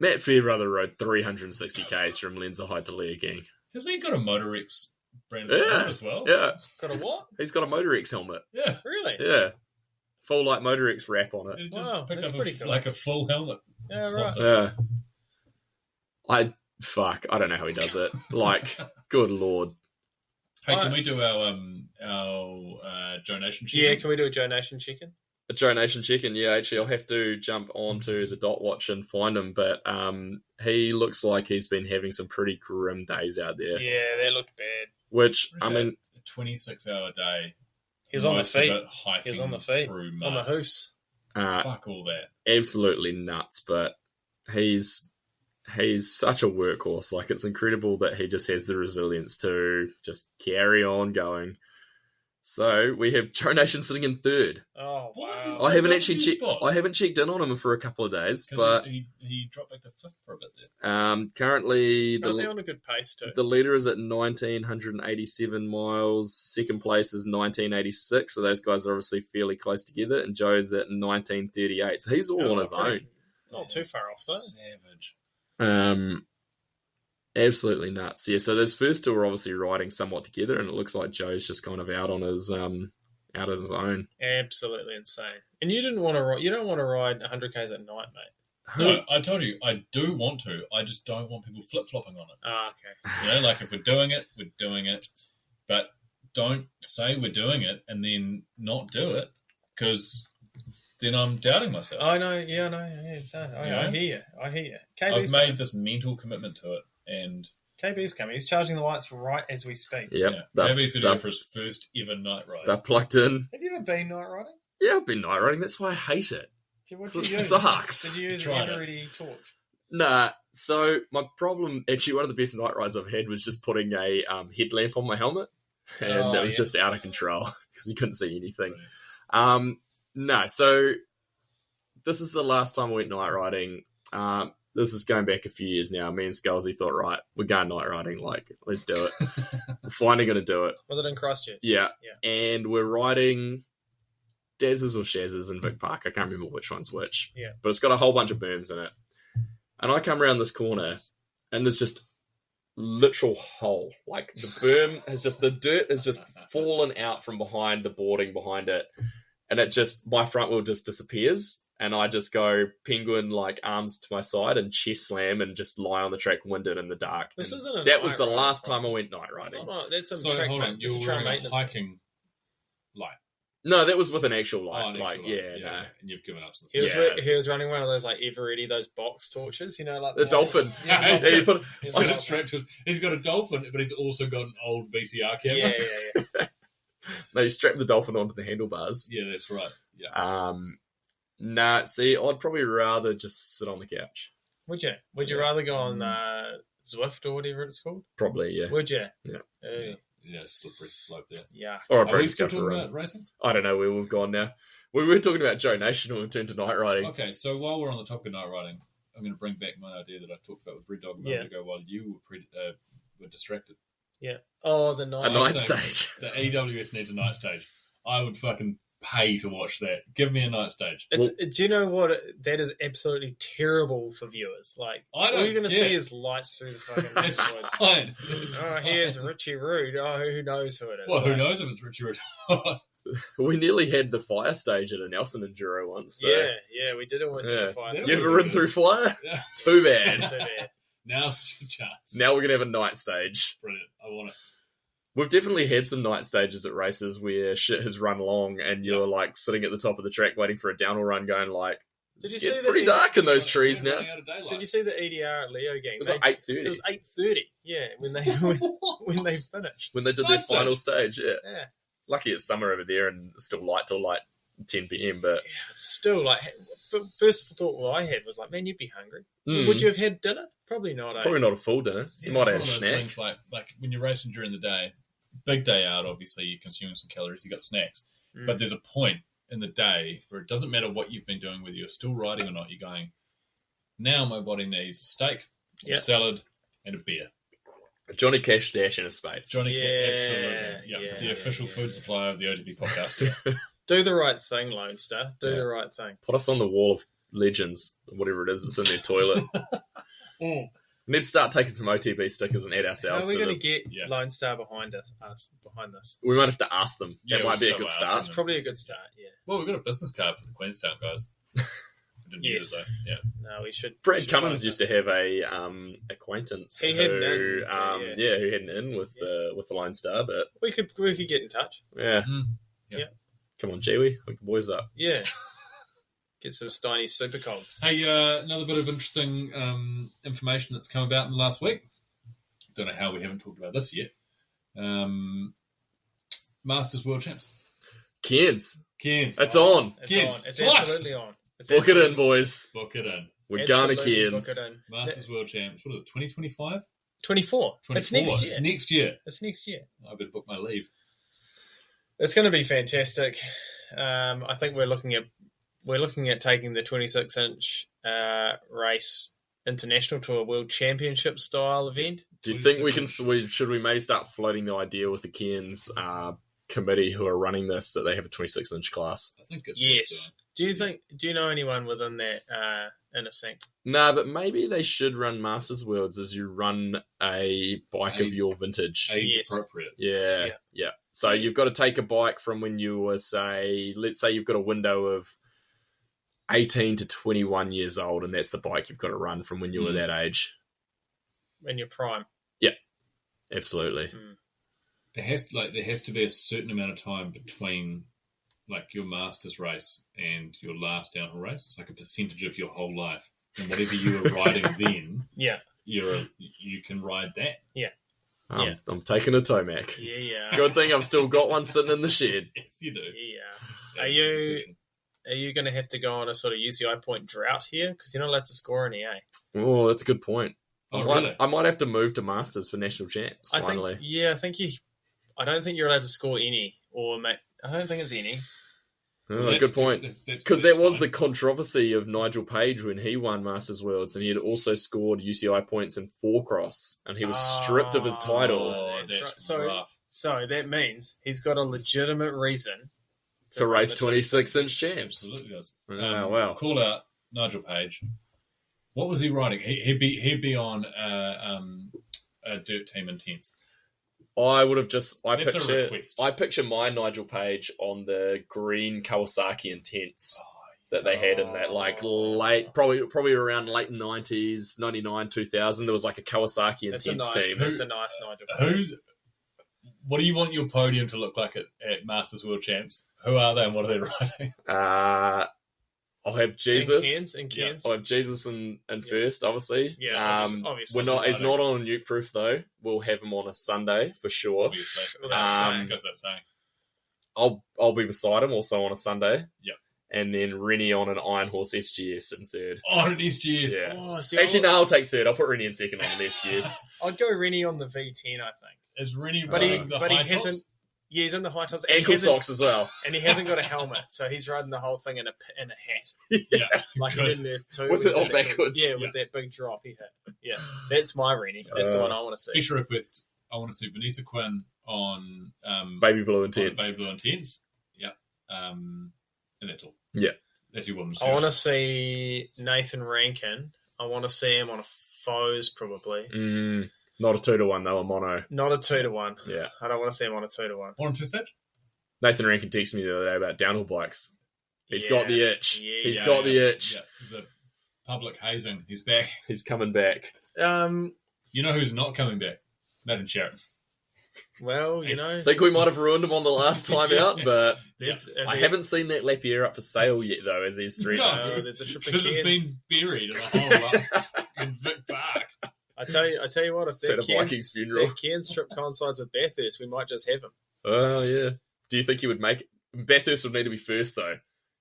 Matt Fairbrother rode 360 Ks from Lenzerheide to Leogang. Hasn't he got a Motorex brand Yeah. as well? Yeah. Got a what? He's got a Motorex helmet. Yeah. Really? Yeah. Full like Motorex wrap on it. He just Wow, picked that's up pretty cool. like a full helmet. Yeah, right. Sponsor. Yeah. I don't know how he does it. Like, good lord. Hey, can we do our donation? Yeah, can we do a donation chicken? A donation chicken, yeah, actually I'll have to jump onto the dot watch and find him, but he looks like he's been having some pretty grim days out there. Yeah, they looked bad. Which, What is I mean, a 26-hour day. He was on the Most of feet. it hiking He was on the feet. through On the mud. hoofs. Fuck all that. absolutely nuts, but he's such a workhorse. Like, it's incredible that he just has the resilience to just carry on going. So we have Joe Nation sitting in third. Oh, What wow. is I haven't dropped actually a few checked. spots. I haven't checked in on him for a couple of days, 'Cause but he dropped back to fifth for a bit there. currently But they're on a good pace too. the leader is at 1,987 miles. Second place is 1,986. So those guys are obviously fairly close together. And Joe's at 1,938. So he's all on his own. Not too far off though. Savage. Absolutely nuts. Yeah. So those first two are obviously riding somewhat together, and it looks like Joe's just kind of out on his own. Absolutely insane. And you didn't want to ride. You don't want to ride 100 k's at night, mate. No, I told you, I do want to. I just don't want people flip-flopping on it. Ah, okay. You know, like if we're doing it, we're doing it. But don't say we're doing it and then not do it, because then I'm doubting myself. I know. Yeah, I know. Yeah, no, I hear you. I hear you. I've KB's made coming. this mental commitment to it, and KB's coming. He's charging the lights right as we speak. Yep. Maybe he's going to go for his first ever night ride. They're plugged in. Have you ever been night riding? Yeah, I've been night riding. That's why I hate it. What It did you use? sucks. Did you use an Tried it. Eveready torch? Nah, so my problem, actually, one of the best night rides I've had was just putting a headlamp on my helmet, and Oh, it was yeah. just out of control because you couldn't see anything. Brilliant. No, so this is the last time I went night riding. This is going back a few years now. Me and Scalzi thought, right, we're going night riding. Like, let's do it. We're finally going to do it. Was it in Christchurch? Yeah. And we're riding Dazzers or Shazzers in Vic Park. I can't remember which one's which. Yeah. But it's got a whole bunch of berms in it. And I come around this corner, and there's just literal hole. Like, the berm has just, the dirt has just fallen out from behind the boarding behind it. And it just, my front wheel just disappears. And I just go penguin, like, arms to my side and chest slam and just lie on the track winded in the dark. This And isn't a that night was the ride last problem. time I went night It's riding. not, that's a So track hold on, mate- you it's a were trail wearing a maintenance. hiking light. No, that was with an actual light. an like, actual yeah, light. no. And you've given up since He was, Yeah. he was running one of those like Eveready, those box torches, you know, like The dolphin. Yeah, Yeah, you put, He's He's got, got a strap to his, he's got a dolphin, but he's also got an old VCR camera. yeah. no, you strap the dolphin onto the handlebars. Yeah, that's right. Yeah. Nah, see, I'd probably rather just sit on the couch. Would you? Would you Yeah. rather go on Zwift or whatever it's called? Probably, yeah. Would you? Yeah. Yeah, slippery slope there. Yeah. Or I'd Are probably we just go still for a talking run. about racing? I don't know where we've gone now. We were talking about Joe Nation and we've turned to night riding. Okay, so while we're on the topic of night riding, I'm going to bring back my idea that I talked about with Bread Dog a moment ago while you were distracted. Yeah. Oh, the A night. night think stage. The EWS needs a night stage. I would fucking pay to watch that. Give me a night stage. It's, do you know what? That is absolutely terrible for viewers. Like, I don't all you're going to care. see is lights through the fucking It's woods. fine. It's Oh, fine. here's Richie Rude. Oh, who knows who it is? Well, who Like, knows if it's Richie or not? We nearly had the fire stage at a Nelson Enduro once. So. Yeah, we did almost Yeah. have a fire. Yeah. You ever ridden through fire? Yeah. Too bad. So bad. Now's your chance. Now we're going to have a night stage. Brilliant. I want it. We've definitely had some night stages at races where shit has run long and you're like sitting at the top of the track waiting for a downhill run going like, Did you it's see getting the- pretty dark in those trees We're now. running out of daylight. Did you see the EDR at Leogang? It was like 8:30 It was 8:30. Yeah, when they when they finished. when they did Night their stage. final stage. Yeah. Yeah. Lucky it's summer over there and it's still light till like 10 p.m. But Still, like, but first thought I had was like, man, you'd be hungry. Would you have had dinner? Probably not. probably not a full dinner. You Yeah, might it's have one a of those snack. things like when you're racing during the day, big day out, obviously you're consuming some calories, you got snacks. But there's a point in the day where it doesn't matter what you've been doing, whether you're still riding or not, you're going, now my body needs a steak, some Yeah. salad, and a beer. Johnny Cash Dash in a spades. Johnny Yeah, absolutely. Yeah, the official food supplier of the ODB podcast. Do the right thing, Lone Star. Do the right thing. Put us on the wall of legends, whatever it is that's in their toilet. We need to start taking some OTB stickers and add How ourselves are we to going to them. get Lone Star behind us behind this? We might have to ask them. Yeah, That we'll might be a start good by start. asking It's probably a good start, yeah. Well, we've got a business card for the Queenstown guys. Didn't use it though. Yeah. No, we should. Brad Cummins used to have a acquaintance He had an in, who had an in with the Lone Star, but We could get in touch. yeah. Yeah. Come on, Jewy, hook the boys up. Yeah. Get some Steiny super colds. Hey, another bit of interesting information that's come about in the last week. Don't know how we haven't talked about this yet. Masters World Champs. Cairns, Cairns. it's on. It's Kids, on. It's what? absolutely on. It's Book it in, absolutely- boys. Book it in. We're going to absolutely Cairns. book it in. Masters World Champs. What is it, 2025? 24. It's next year. It's next year. It's next year. I better book my leave. It's going to be fantastic. I think we're looking at taking the 26-inch race international to a world championship style event. Do you think we can? Should we maybe start floating the idea with the Cairns committee who are running this that they have a 26-inch class? I think it's Yes. Do you know anyone within that inner sync? Nah, but maybe they should run Masters Worlds as you run a bike of your vintage. age Yes. appropriate. Yeah. So you've got to take a bike from when you were, let's say you've got a window of 18 to 21 years old, and that's the bike you've got to run from when you were that age. In your prime. Absolutely. There has to be a certain amount of time between like your Masters race and your last downhill race. It's like a percentage of your whole life, and whatever you were riding then, Yeah. you can ride that. I'm taking a Tomac. Yeah. Good thing I've still got one sitting in the shed. Yes, you do. Yeah. Are you going to have to go on a sort of UCI point drought here? Because you're not allowed to score any, eh? Oh, that's a good point. Oh, really? I might have to move to Masters for national champs finally. I don't think you're allowed to score any, I don't think it's any. Oh, good point. Because that was the controversy of Nigel Page when he won Masters Worlds, and he had also scored UCI points in 4-cross, and he was stripped of his title Oh, That's that's right. rough. So that means he's got a legitimate reason to run race the 26-inch champs. Absolutely does. Oh, wow. Call out Nigel Page. What was he riding? He'd be on a dirt team intense. I would have just That's a request. I picture my Nigel Page on the green Kawasaki Intense that they had in that late probably around late 90s, 99, 2000. There was like a Kawasaki Intense team. That's a nice Nigel. What do you want your podium to look like at Masters World Champs? Who are they and what are they riding? I'll have Jesus. In Cairns. I'll have Jesus in first, obviously. Yeah, obviously. We're not. He's not on a nuke proof though. We'll have him on a Sunday for sure. Obviously. Goes without saying. I'll be beside him also on a Sunday. Yep. And then Rennie on an Iron Horse SGS in third. Oh, an SGS. Yeah. Oh, see, Actually, no, I'll take third. I'll put Rennie in second on the SGS. I'd go Rennie on the V10, I think. Is Rennie But he high hasn't. tops? Yeah, he's in the high tops. Ankle socks as well. And he hasn't got a helmet, so he's riding the whole thing in a hat. Yeah. Like he Good. did in Earth 2. With it all backwards. Yeah, with that big drop he hit. Yeah, that's my Rennie. That's the one I want to see. Special request. I want to see Vanessa Quinn on Baby Blue on Intense. Baby Blue Intense. Yeah. And that's all. Yeah. That's your woman's I want to see Nathan Rankin. I want to see him on a Foes probably. Not a 2-1 though, a mono. Not a 2-1. Yeah. I don't want to see him on a 2-1. On to stage? Nathan Rankin texted me the other day about downhill bikes. He's got the itch. Yeah, He's got the itch. Yeah. There's a public hazing. He's back. He's coming back. You know who's not coming back? Nathan Sherritt. Well, you know. I think we might have ruined him on the last time out, but If I he- haven't seen that Lapierre up for sale yet, though, as he's threatened. No. there's a trip to Because it's Cairns. been buried in a hole up in Vic Park. I tell you what, if It's at that a Vikings funeral. Cairns trip coincides with Bathurst, we might just have him. Oh, yeah. Do you think he would make it? Bathurst would need to be first, though,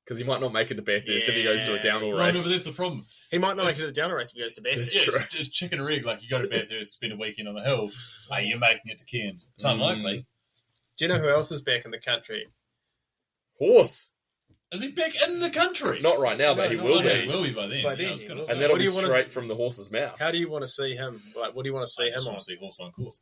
because he might not make it to Bathurst if he goes to a downhill No, race. but that's the problem. He might not make it to the down race if he goes to Bathurst. Yeah, it's chicken or egg. Like, you go to Bathurst, spend a weekend on the hill, hey, you're making it to Cairns. It's unlikely. Do you know who else is back in the country? Horse. Is he back in the country? Not right now, but he will Okay, be. he will be by then. By then, I was he gonna will. say. And that'll What do be you wanna- straight from the horse's mouth. How do you want to see him? Like, what do you want to see I him just on? want to see horse on course.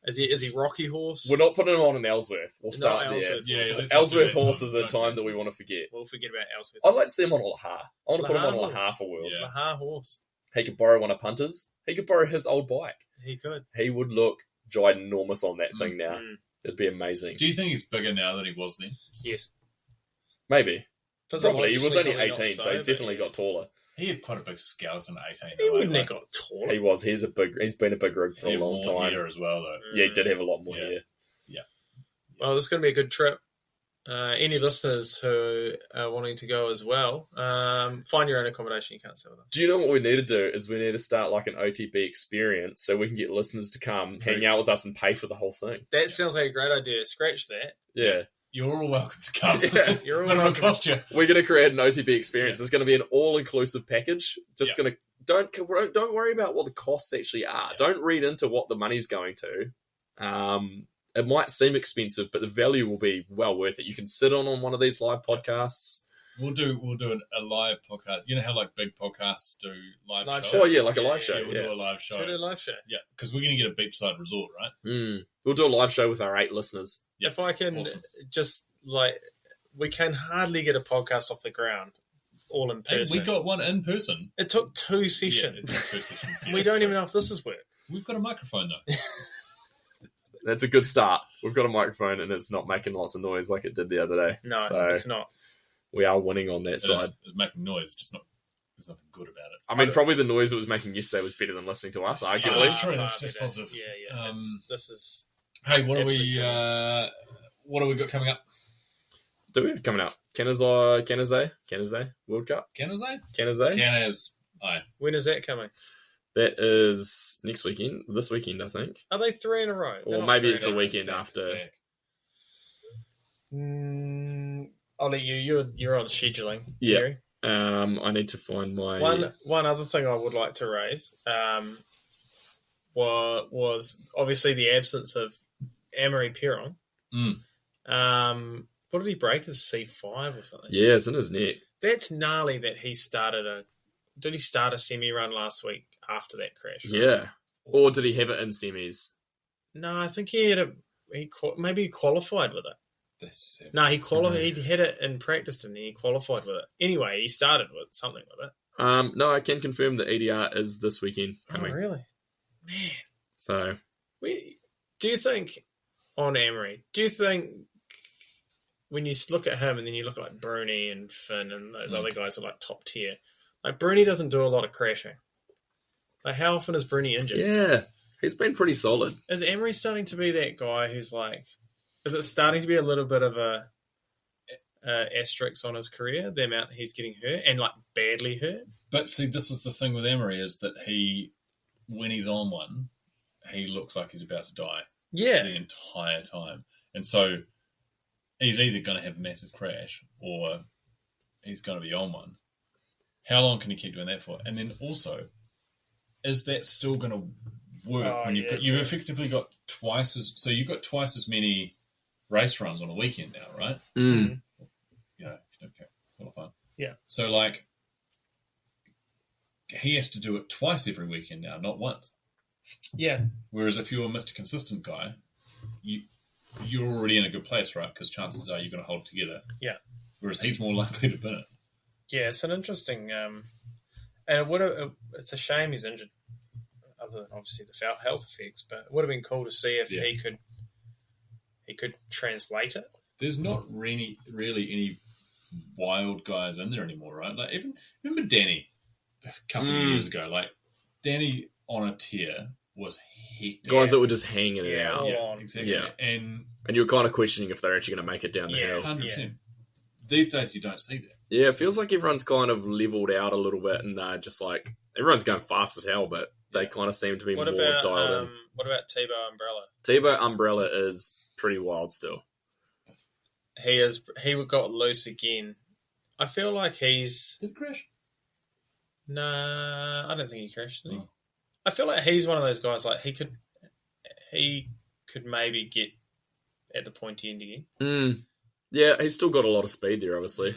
Is he Rocky Horse? We're not putting him on an Ellsworth. We'll No, start there. Ellsworth. Yeah, let's not Ellsworth do that. horse is a Don't time do that we want to forget. We'll forget about Ellsworth. I'd like to see him on a Laha. I want to put him on a Laha Laha horse. for Worlds. Yeah. Laha Horse. He could borrow one of Punter's. He could borrow his old bike. He could. He would look ginormous on that thing now. Mm. It'd be amazing. Do you think he's bigger now than he was then? Yes. Probably. He was only Physiologically, probably 18, not so he's but definitely got taller. He had quite a big skeleton at 18. He though, wouldn't like, have got tall. He was. He's been a big rig for he a had long more time. hair as well, though. Yeah, he did have a lot more Yeah. hair. Well, this is going to be a good trip. Any listeners who are wanting to go as well, find your own accommodation. You can't stay with us. Do you know what we need to do? Is we need to start like an OTB experience so we can get listeners to come, hang out with us, and pay for the whole thing. That sounds like a great idea. Scratch that. Yeah. You're all welcome to come. Yeah. You're all What it'll welcome. cost you. We're going to create an OTB experience. It's going to be an all-inclusive package. Just going to don't worry about what the costs actually are. Yeah. Don't read into what the money's going to. It might seem expensive, but the value will be well worth it. You can sit on one of these live podcasts. We'll do a live podcast. You know how like big podcasts do live Live shows? shows. Oh yeah, like a live show. Yeah, we'll do a live show. Should we do a live show? Yeah, because we're going to get a beachside resort, right? We'll do a live show with our 8 listeners. Yeah, If I can awesome. just we can hardly get a podcast off the ground all in Hey, person. we got one in person. It took 2 Yeah, sessions. it's in 2 sessions. Yeah, we that's don't even true. know if this is work. We've got a microphone though. That's a good start. We've got a microphone and it's not making lots of noise like it did the other day. No, so it's not. we are winning on that It's side. making noise, just not. There's nothing good about it. I mean, probably the noise it was making yesterday was better than listening to us, arguably. that's true. Far That's better. positive. Yeah. This is Hey, what Absolutely. what have we got coming up? Do we have coming up? Kanazai World Cup? Kanazai? Kanazai? Kanaz. Aye. when is that coming? That is next weekend. This weekend, I think. Are they 3 in a row? They're Or not maybe 3 it's in the a row. weekend after. Back. I'll let you. You're on scheduling. Yeah. Gary. I need to find my... One other thing I would like to raise was obviously the absence of Amory Perron. What did he break? His C5 or something? Yeah, it's in his neck. That's gnarly that he started Did he start a semi run last week after that crash? Yeah. Or did he have it in semis? No, I think he had maybe he qualified with it. No, he qualified. He had it in practice and he qualified with it. Anyway, he started with something with it. No, I can confirm that EDR is this weekend coming. Oh, really? Man. So, Do you think, on Amory, when you look at him and then you look at like Bruni and Finn and those other guys are like top tier, like Bruni doesn't do a lot of crashing. Like how often is Bruni injured? yeah, he's been pretty solid. Is Amory starting to be that guy who's like, is it starting to be a little bit of a asterisk on his career, the amount he's getting hurt and like badly hurt? But see, this is the thing with Emery is that when he's on one, he looks like he's about to die Yeah. the entire time. And so he's either going to have a massive crash or he's going to be on one. How long can he keep doing that for? And then also, is that still going to work when you've effectively got you've got twice as many race runs on a weekend now, right? Mm. You know, if you don't qualify. Yeah. So like, he has to do it twice every weekend now, not once. Yeah. Whereas if you're a Mr. Consistent guy, you're already in a good place, right? Because chances are you're going to hold it together. Yeah. Whereas he's more likely to win it. Yeah, it's an interesting, and it's a shame he's injured, other than obviously the health effects. But it would have been cool to see if he could translate it. There's not really any wild guys in there anymore, right? Like remember Danny a couple of years ago? Like Danny on a tier was hectic. Guys that were just hanging it Yeah. out. Yeah, on. exactly. Yeah. And you were kind of questioning if they're actually going to make it down the hill. 100%. These days you don't see that. Yeah, it feels like everyone's kind of leveled out a little bit, and just like everyone's going fast as hell, but they kind of seem to be What more about dialed in. what about Tebow Umbrella? Tebow Umbrella is pretty wild still. He got loose again. I feel like he's Did it crash? nah. I don't think he crashed. Did he? Oh. I feel like he's one of those guys. Like he could maybe get at the pointy end again. Yeah, he's still got a lot of speed there, obviously.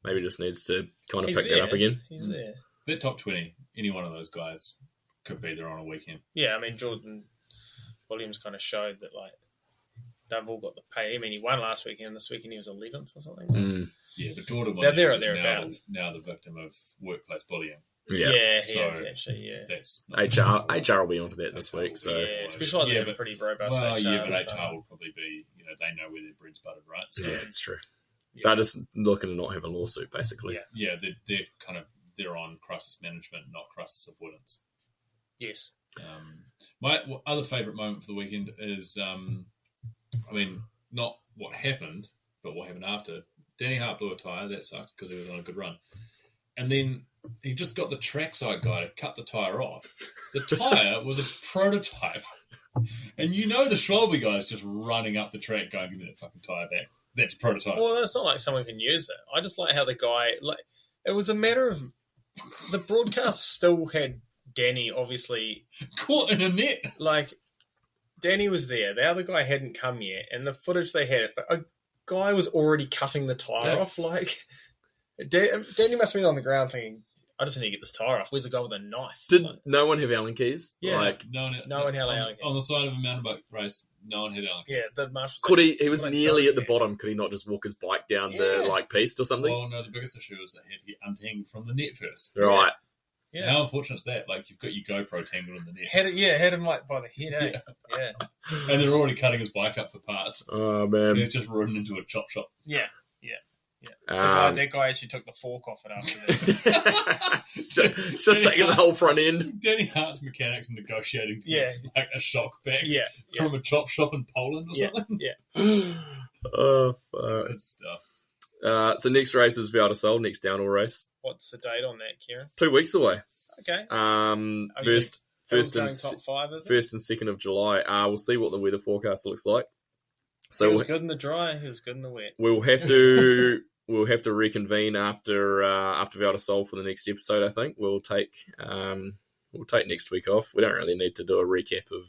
Maybe just needs to kind of He's pick that up there. again. He's there. That top 20, any one of those guys could be there on a weekend. Yeah, I mean, Jordan Williams kind of showed that, like, they've all got the pay. I mean, he won last weekend. This weekend he was 11th or something. Yeah, but Jordan They're there or Williams is thereabouts. now the victim of workplace bullying. Yeah. He So is actually, yeah. That's HR will be onto that this HR week. will So Yeah, specialising in but- pretty robust Well, HR. yeah, but HR will probably be, they know where their bread's buttered, right? So, yeah, it's true. Yeah. They're just looking to not have a lawsuit, basically. Yeah. they're on crisis management, not crisis avoidance. Yes. My other favourite moment for the weekend is, not what happened, but what happened after. Danny Hart blew a tyre. That sucked because he was on a good run. And then he just got the trackside guy to cut the tyre off. The tyre was a prototype. And the Schwalbe guy's just running up the track going, give me that fucking tyre back. That's prototype. Well, it's not like someone can use it. I just like how the guy, it was a matter of, the broadcast still had Danny obviously Caught in a net. Danny was there. The other guy hadn't come yet, and the footage they had, but a guy was already cutting the tyre off. Danny must have been on the ground thinking, I just need to get this tyre off. Where's the guy with a knife? Did no one have Allen keys? Yeah. No one had Allen keys. on the side of a mountain bike race. No one had Allen keys. Yeah, the marshal. Could he? He was Well, nearly at the yeah. bottom. Could he not just walk his bike down Yeah. the piste or something? Well, no, the biggest issue is that he had to get untangled from the net first. Right. Yeah. How unfortunate is that? You've got your GoPro tangled in the net. Had him by the head, eh? Yeah. And they're already cutting his bike up for parts. Oh And man. he's just running into a chop shop. Yeah. That guy actually took the fork off it after that. it's just taking the whole front end. Danny Hart's mechanics negotiating to get a shock back Yeah. from a chop shop in Poland or something. Yeah. Oh, fuck. Good stuff. So next race is Val d'Isole, next downhill race. What's the date on that, Kieran? 2 weeks away. Okay. First and top 5, is it? 1st and 2nd of July. We'll see what the weather forecast looks like. He So was good in the dry. He was good in the wet. we'll have to reconvene after Val d'Isole for the next episode. I think we'll take next week off. We don't really need to do a recap of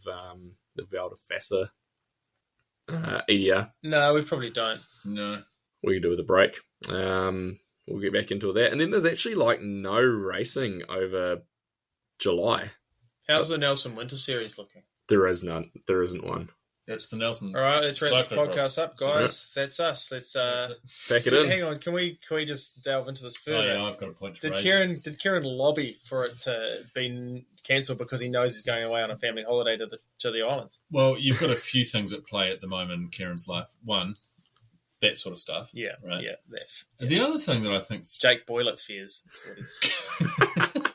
the Val de Fassa EDR. No, we probably don't. No. We can do with a break. We'll get back into that. And then there's actually no racing over July. How's the Nelson Winter Series looking? There is none. There isn't one. It's the Nelson. All right, let's wrap this Cyclocross. podcast up, guys. That's us. Let's That's it. Pack it in. hang on. Can we just delve into this Oh, further? yeah, I've got a point to Did raise. Kieran lobby for it to be cancelled because he knows he's going away on a family holiday to the islands? Well, you've got a few things at play at the moment in Kieran's life. One, that sort of stuff. Yeah, Right. yeah. And the other thing that I think's Jake Boylett fears. That's what he's-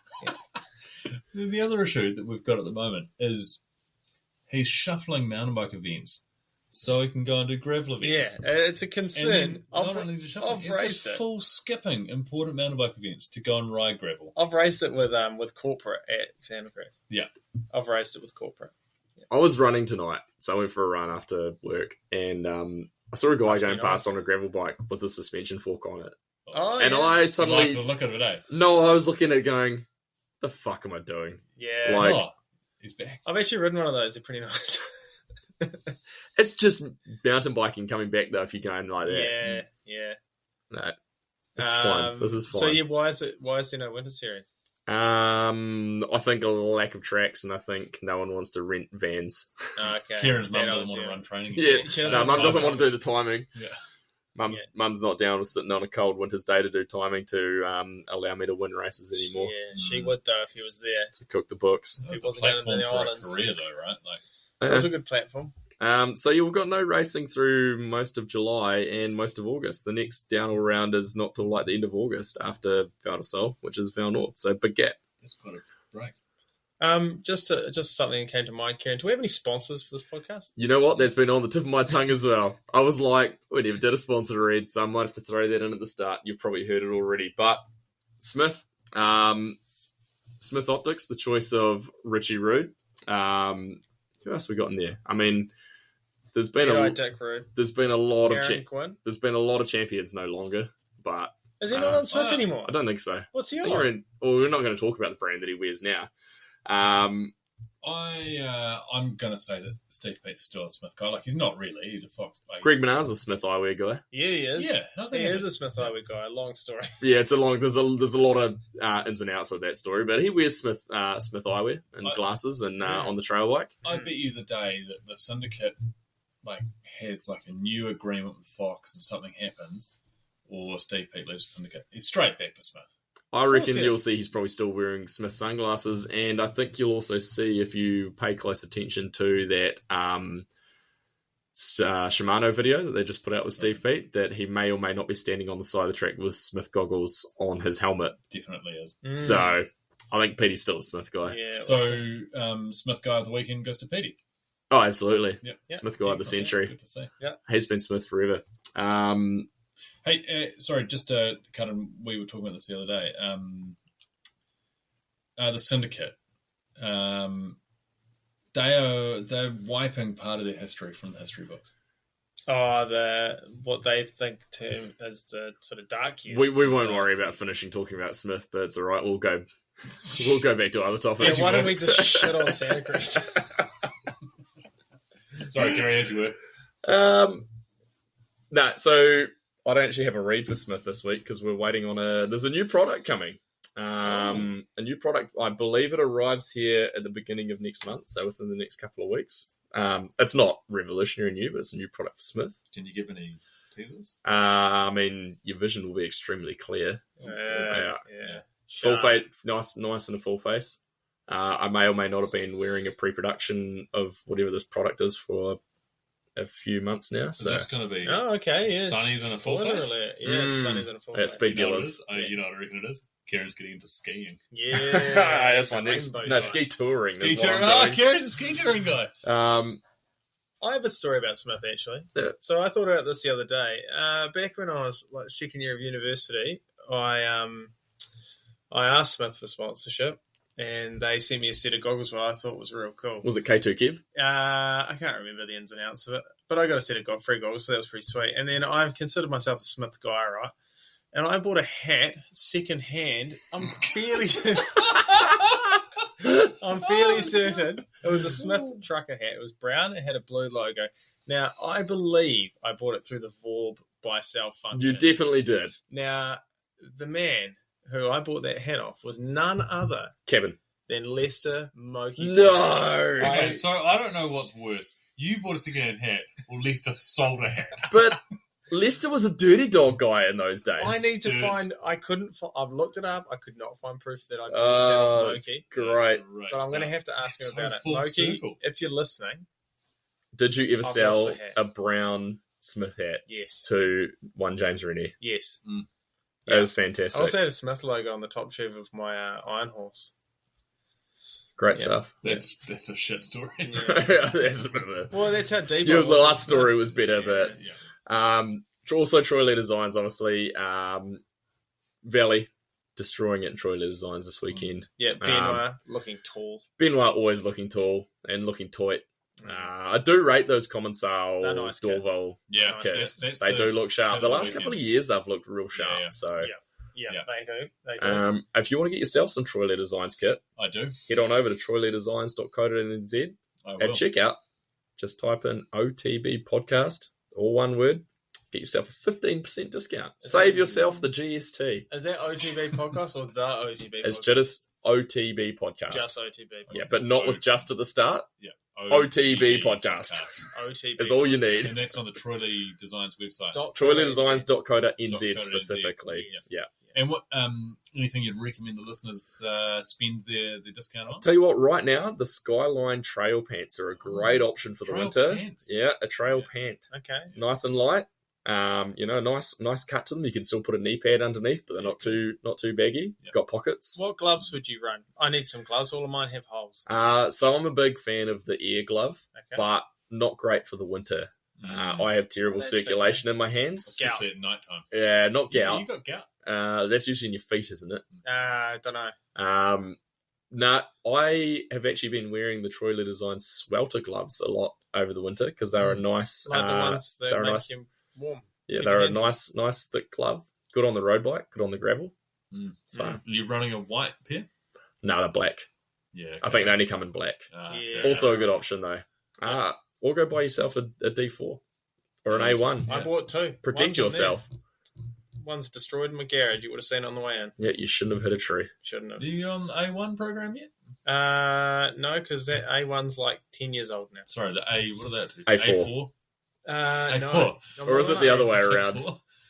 the other issue that we've got at the moment is he's shuffling mountain bike events so he can go and do gravel yeah, events. it's a And concern. then not only is he shuffling, I've he's raised just it. full skipping important mountain bike events to go and ride gravel. I've raised it with corporate at Santa Cruz. Yeah. I've raised it with corporate. I was running tonight, so I went for a run after work, and I saw a guy Must be going past nice. on a gravel bike with a suspension fork on it. Oh, And yeah. I I like suddenly... the look of it, eh? No, I was looking at it going, the fuck am I doing? Yeah. Like- Oh, he's back. I've actually ridden one of those. They're pretty nice. It's just mountain biking coming back, though, if you're going like that. Yeah, yeah. No, it's fine. This is fine. So yeah, why is there no winter series? I think a lack of tracks, and I think no one wants to rent vans. Oh, okay. Kieran's mum That doesn't old want to deal. run training. Yeah, She no, doesn't Mum want doesn't to- want to do the timing. Yeah. Mum's not down with sitting on a cold winter's day to do timing to allow me to win races anymore. Yeah, she would though if he was there. To cook the books. That was It the wasn't going to platform the for a islands. career, though, right? It was a good platform. So you've got no racing through most of July and most of August. The next downhill round is not till the end of August after Val d'Isole, which is Val North. So big gap. It's quite a break. Just something that came to mind, Kieran. Do we have any sponsors for this podcast? You know what? That's been on the tip of my tongue as well. I was like, we never did a sponsor read, so I might have to throw that in at the start. You've probably heard it already. But Smith Optics, the choice of Richie Rude. Who else we got in there? I mean, there's been Dick Rude. there's been a lot of Aaron Quinn. there's been a lot of champions no longer, but Is he not on Smith anymore? I don't think so. What's he I on? think we're not going to talk about the brand that he wears now. I'm going to say that Steve Pete's still a Smith guy. Like, he's not really. He's a Fox. Like, Greg Menard's a Smith eyewear guy. Yeah, he is. Yeah. He is a Smith eyewear guy. Long story. Yeah, it's a long. There's a lot of ins and outs of that story, but he wears Smith eyewear and glasses and on the trail bike. I bet you the day that the syndicate like has like a new agreement with Fox and something happens, or Steve Pete leaves the syndicate, he's straight back to Smith. I reckon you'll see he's probably still wearing Smith sunglasses, and I think you'll also see, if you pay close attention to that Shimano video that they just put out with Steve Pete, that he may or may not be standing on the side of the track with Smith goggles on his helmet. Definitely is. So I think Petey's still a Smith guy. Yeah. So Smith guy of the weekend goes to Petey. Oh, absolutely. Yep. Smith guy of the century. Good to see. Yeah. He's been Smith forever. Hey, sorry, just to cut in, we were talking about this the other day. The syndicate, they're wiping part of their history from the history books. Oh, what they think term as the sort of dark years. We won't worry about finishing talking about Smith, but it's all right. We'll go back to other topics. Yeah, why don't we just shit on Santa Cruz? Sorry, carry as you were. So I don't actually have a read for Smith this week because we're waiting on there's a new product coming. A new product, I believe it arrives here at the beginning of next month, so within the next couple of weeks. It's not revolutionary new, but it's a new product for Smith. Can you give any teasers? I mean, your vision will be extremely clear. Yeah. Full face, nice in a full face. I may or may not have been wearing a pre-production of whatever this product is for a few months now. Is So this going to be Yeah. sunnies in a full face? Yeah, sunnies in a full at face. speed You know what it dealers. is? You know what I reckon it is? Karen's getting into skiing. Yeah. That's my next. Rainbow No, guy. ski touring. Ski is what touring. I'm doing. Karen's a ski touring guy. I have a story about Smith, actually. Yeah. So I thought about this the other day. Back when I was like second year of university, I asked Smith for sponsorship, and they sent me a set of goggles, what I thought was real cool. Was it K2 Kev? I can't remember the ins and outs of it, but I got a set of free goggles, so that was pretty sweet. And then I've considered myself a Smith guy, right? And I bought a hat second hand. I'm fairly certain it was a Smith trucker hat. It was brown. It had a blue logo. Now, I believe I bought it through the Vorb buy-sell function. You definitely did. Now, the man who I bought that hat off was none other Kevin. than Lester Moki. No! Okay, so I don't know what's worse. You bought a second-hand hat, or Lester sold a hat. But Lester was a dirty dog guy in those days. I need to Dude. find. I've looked it up. I could not find proof that I bought Oh, myself it's Moki. great. But I'm going to have to ask him It's so about it. full Moki, circle. if you're listening, Did you ever I've sell lost the hat. a brown Smith hat yes. to one James Rennie? Yes. That Yeah. was I fantastic. also had a Smith logo on the top tube of my Iron Horse. Great Yeah. stuff. That's a shit story. Yeah. That's a bit of a... Well, that's how deep Yeah, I the was. last story was better, but Yeah. also Troy Lee Designs, obviously. Valley destroying it in Troy Lee Designs this weekend. Yeah, Benoit looking tall. Benoit always looking tall and looking tight. I do rate those Common Sale They're nice Dorval Yeah, kits. that's They do look sharp. kit The of the last weekend. couple of years they've looked real sharp. Yeah. So Yeah, Yeah. they do. if you want to get yourself some Troy Lee Designs kit, I do. head on over to troyleedesigns.co.nz I will. at checkout. Just type in OTB podcast, all one word. Get yourself a 15% discount. Save yourself the GST. Is that OTB podcast or the OTB It's podcast? just OTB podcast. Just OTB podcast. Yeah, but not with just at the start. Yeah. OTB podcast. OTB. Is all you need. And that's on the Troy Lee Designs website. troyleedesigns.co.nz specifically. Yeah. And what anything you'd recommend the listeners spend their discount on? Tell you what, right now, the Skyline trail pants are a great option for the Trail winter. pants? Yeah, a trail Yeah. pant. Okay. Nice and light. Nice cut to them. You can still put a knee pad underneath, but they're not too baggy. Yeah. Got pockets. What gloves would you run? I need some gloves. All of mine have holes. So I'm a big fan of the air glove, Okay. but not great for the winter. I have terrible That's circulation in my hands. Especially at night time. Yeah, not Yeah, gout. you got gout. That's usually in your feet, isn't it? I don't know. I have actually been wearing the Troy Lee Designs Swelter gloves a lot over the winter because they're a nice, Like the ones that they're make nice. you warm. Yeah, keep they're your a hands nice thick glove. Good on the road bike, good on the gravel. Mm. So You're running a white pair? no, they're black. Yeah, I think they only come in black. Yeah. Also a good option though. Or go buy yourself a D4 or an A1. I bought 2. Protect yourself. One's destroyed in my garage. You would have seen it on the way in. Yeah, you shouldn't have hit a tree. Shouldn't have. Are you on the A1 program yet? No, because that A1's like 10 years old now. Sorry, the A. What are that? A4. No. Or is it the other way A4. around?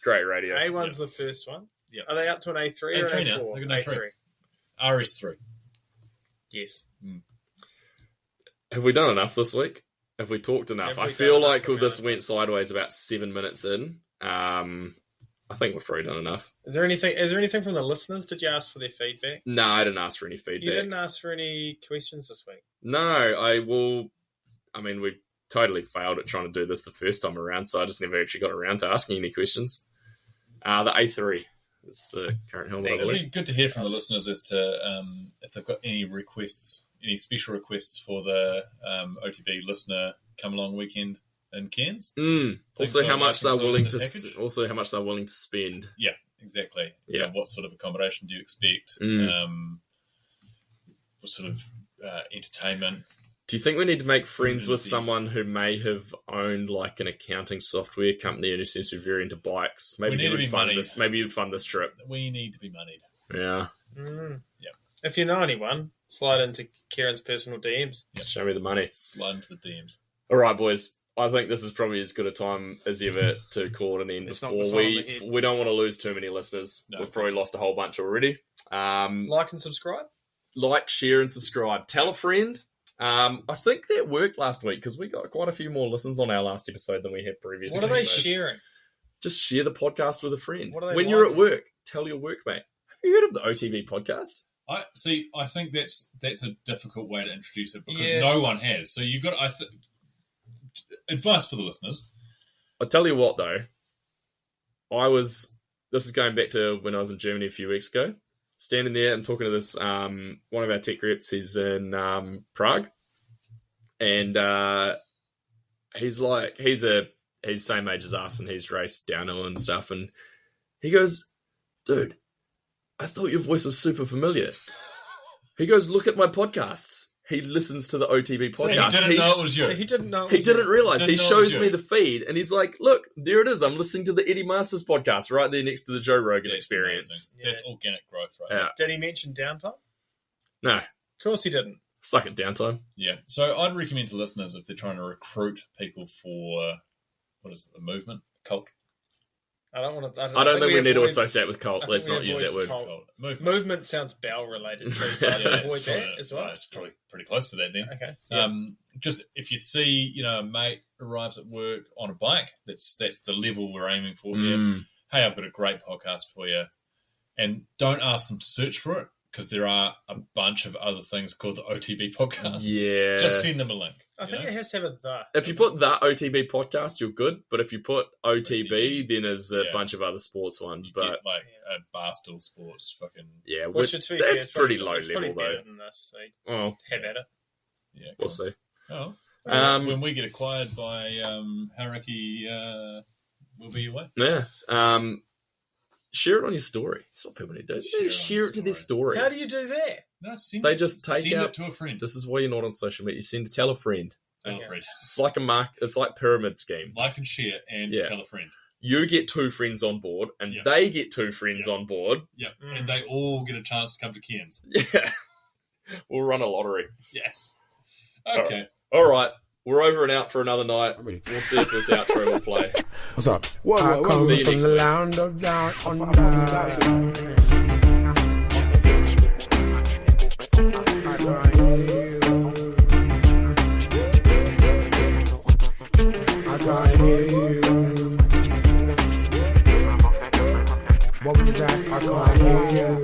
Great radio. A1's the first one. Yeah. Are they up to an A3 or A3 an now. A4? They're gonna A3. RS3. Yes. Have we done enough this week? Have we talked enough? Have I we feel done like enough? this went sideways about 7 minutes in. I think we've probably done enough. Is there anything from the listeners? Did you ask for their feedback? No, I didn't ask for any feedback. You didn't ask for any questions this week? No, I will. I mean, we totally failed at trying to do this the first time around, so I just never actually got around to asking any questions. The A3 is the current helmet. It'd be good to hear from the listeners as to if they've got any requests, any special requests for the OTB listener come along weekend in Cairns. Also, how much they're willing to. package. Also, how much they're willing to spend. Yeah, exactly. Yeah. What sort of accommodation do you expect? What sort of entertainment? Do you think we need to make friends with Indeed. someone who may have owned like an accounting software company and who seems to be very into bikes? Maybe We you need to would be fund moneyed. this. Maybe you'd fund this trip. We need to be moneyed. Yeah. Yep. If you know anyone, slide into Kieran's personal DMs. Show me the money. Slide into the DMs. All right, boys. I think this is probably as good a time as ever to call it an end Let's knock before this on the head. we don't want to lose too many listeners. No. We've probably lost a whole bunch already. Like and subscribe. Like, share, and subscribe. Tell a friend. I think that worked last week because we got quite a few more listens on our last episode than we had previously. What are they So sharing? Just share the podcast with a friend. What are they when you're at liking? work, tell your workmate. Have you heard of the OTB podcast? I think that's a difficult way to introduce it because Yeah. no one has. So you've got advice for the listeners. I'll tell you what, though. This is going back to when I was in Germany a few weeks ago. Standing there and talking to this, one of our tech reps, he's in Prague. And he's same age as us and he's raced downhill and stuff. And he goes, dude, I thought your voice was super familiar. He goes, look at my podcasts. He listens to the OTB So podcast. he didn't know it was you. So he didn't know. He didn't realise. Didn't He know it shows was you. me the feed and he's like, look, there it is. I'm listening to the Eddie Masters podcast right there next to the Joe Rogan That's Experience. amazing. That's organic growth, right? Yeah. Did he mention downtime? No, Of course he didn't. suck it downtime. Yeah. So I'd recommend to listeners if they're trying to recruit people for what is it, the movement cult. I don't want to. I don't think we need to avoid- associate with cult. I Let's think not we use that avoid word. cult. Movement. Movement sounds bowel related too, so I'd Yeah, avoid it's that probably- as well. It's probably pretty close to that then. Okay. Just if you see, a mate arrives at work on a bike, that's the level we're aiming for here. Hey, I've got a great podcast for you, and don't ask them to search for it because there are a bunch of other things called the OTB podcast. Yeah. Just send them a link. I think it has to have a the. If you put that OTB podcast, you're good. But if you put OTB, OTB, then there's a yeah. bunch of other sports ones. You But get like a Barstool Sports fucking yeah, Which, to be fair, that's it's pretty probably- low it's probably level better though. than this, so Oh, have at it. yeah. we'll cool. see. Oh, when we get acquired by Haraki, we'll be your way. Yeah. Share it on your story. That's what people need to do. They need to share it to their story. How do you do that? No, send They it, just take send out. it to a friend. This is why you're not on social media. You tell a friend. Tell Okay. a friend. It's like It's like pyramid scheme. Like and share and Yeah. tell a friend. You get 2 friends on board, and Yeah. they get 2 friends Yeah. on board. Yep. Mm. And they all get a chance to come to Cairns. Yeah. We'll run a lottery. Yes. All Okay. All right. We're over and out for another night. We'll see if this outro will play. What's up? I come See you from next the week. land of down under. I can't hear you. I can't hear you. What was that? I can't hear you.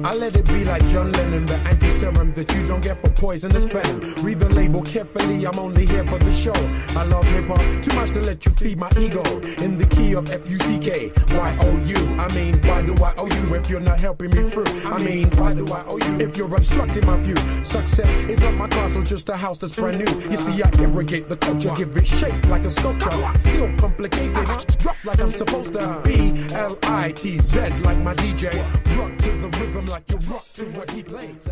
I I let it be like John Lennon, the anti-serum that you don't get for poisonous venom. Read the label carefully, I'm only here for the show. I love hip-hop too much to let you feed my ego. In the key of F-U-C-K, Y-O-U. I mean, why do I owe you if you're not helping me through? I mean, why do I owe you if you're obstructing my view? Success is not my castle, just a house that's brand new. You see, I irrigate the culture, give it shape like a sculpture. Still complicated, drop like I'm supposed to. B-L-I-T-Z like my DJ. Rock to the rhythm like you rock to what he plays.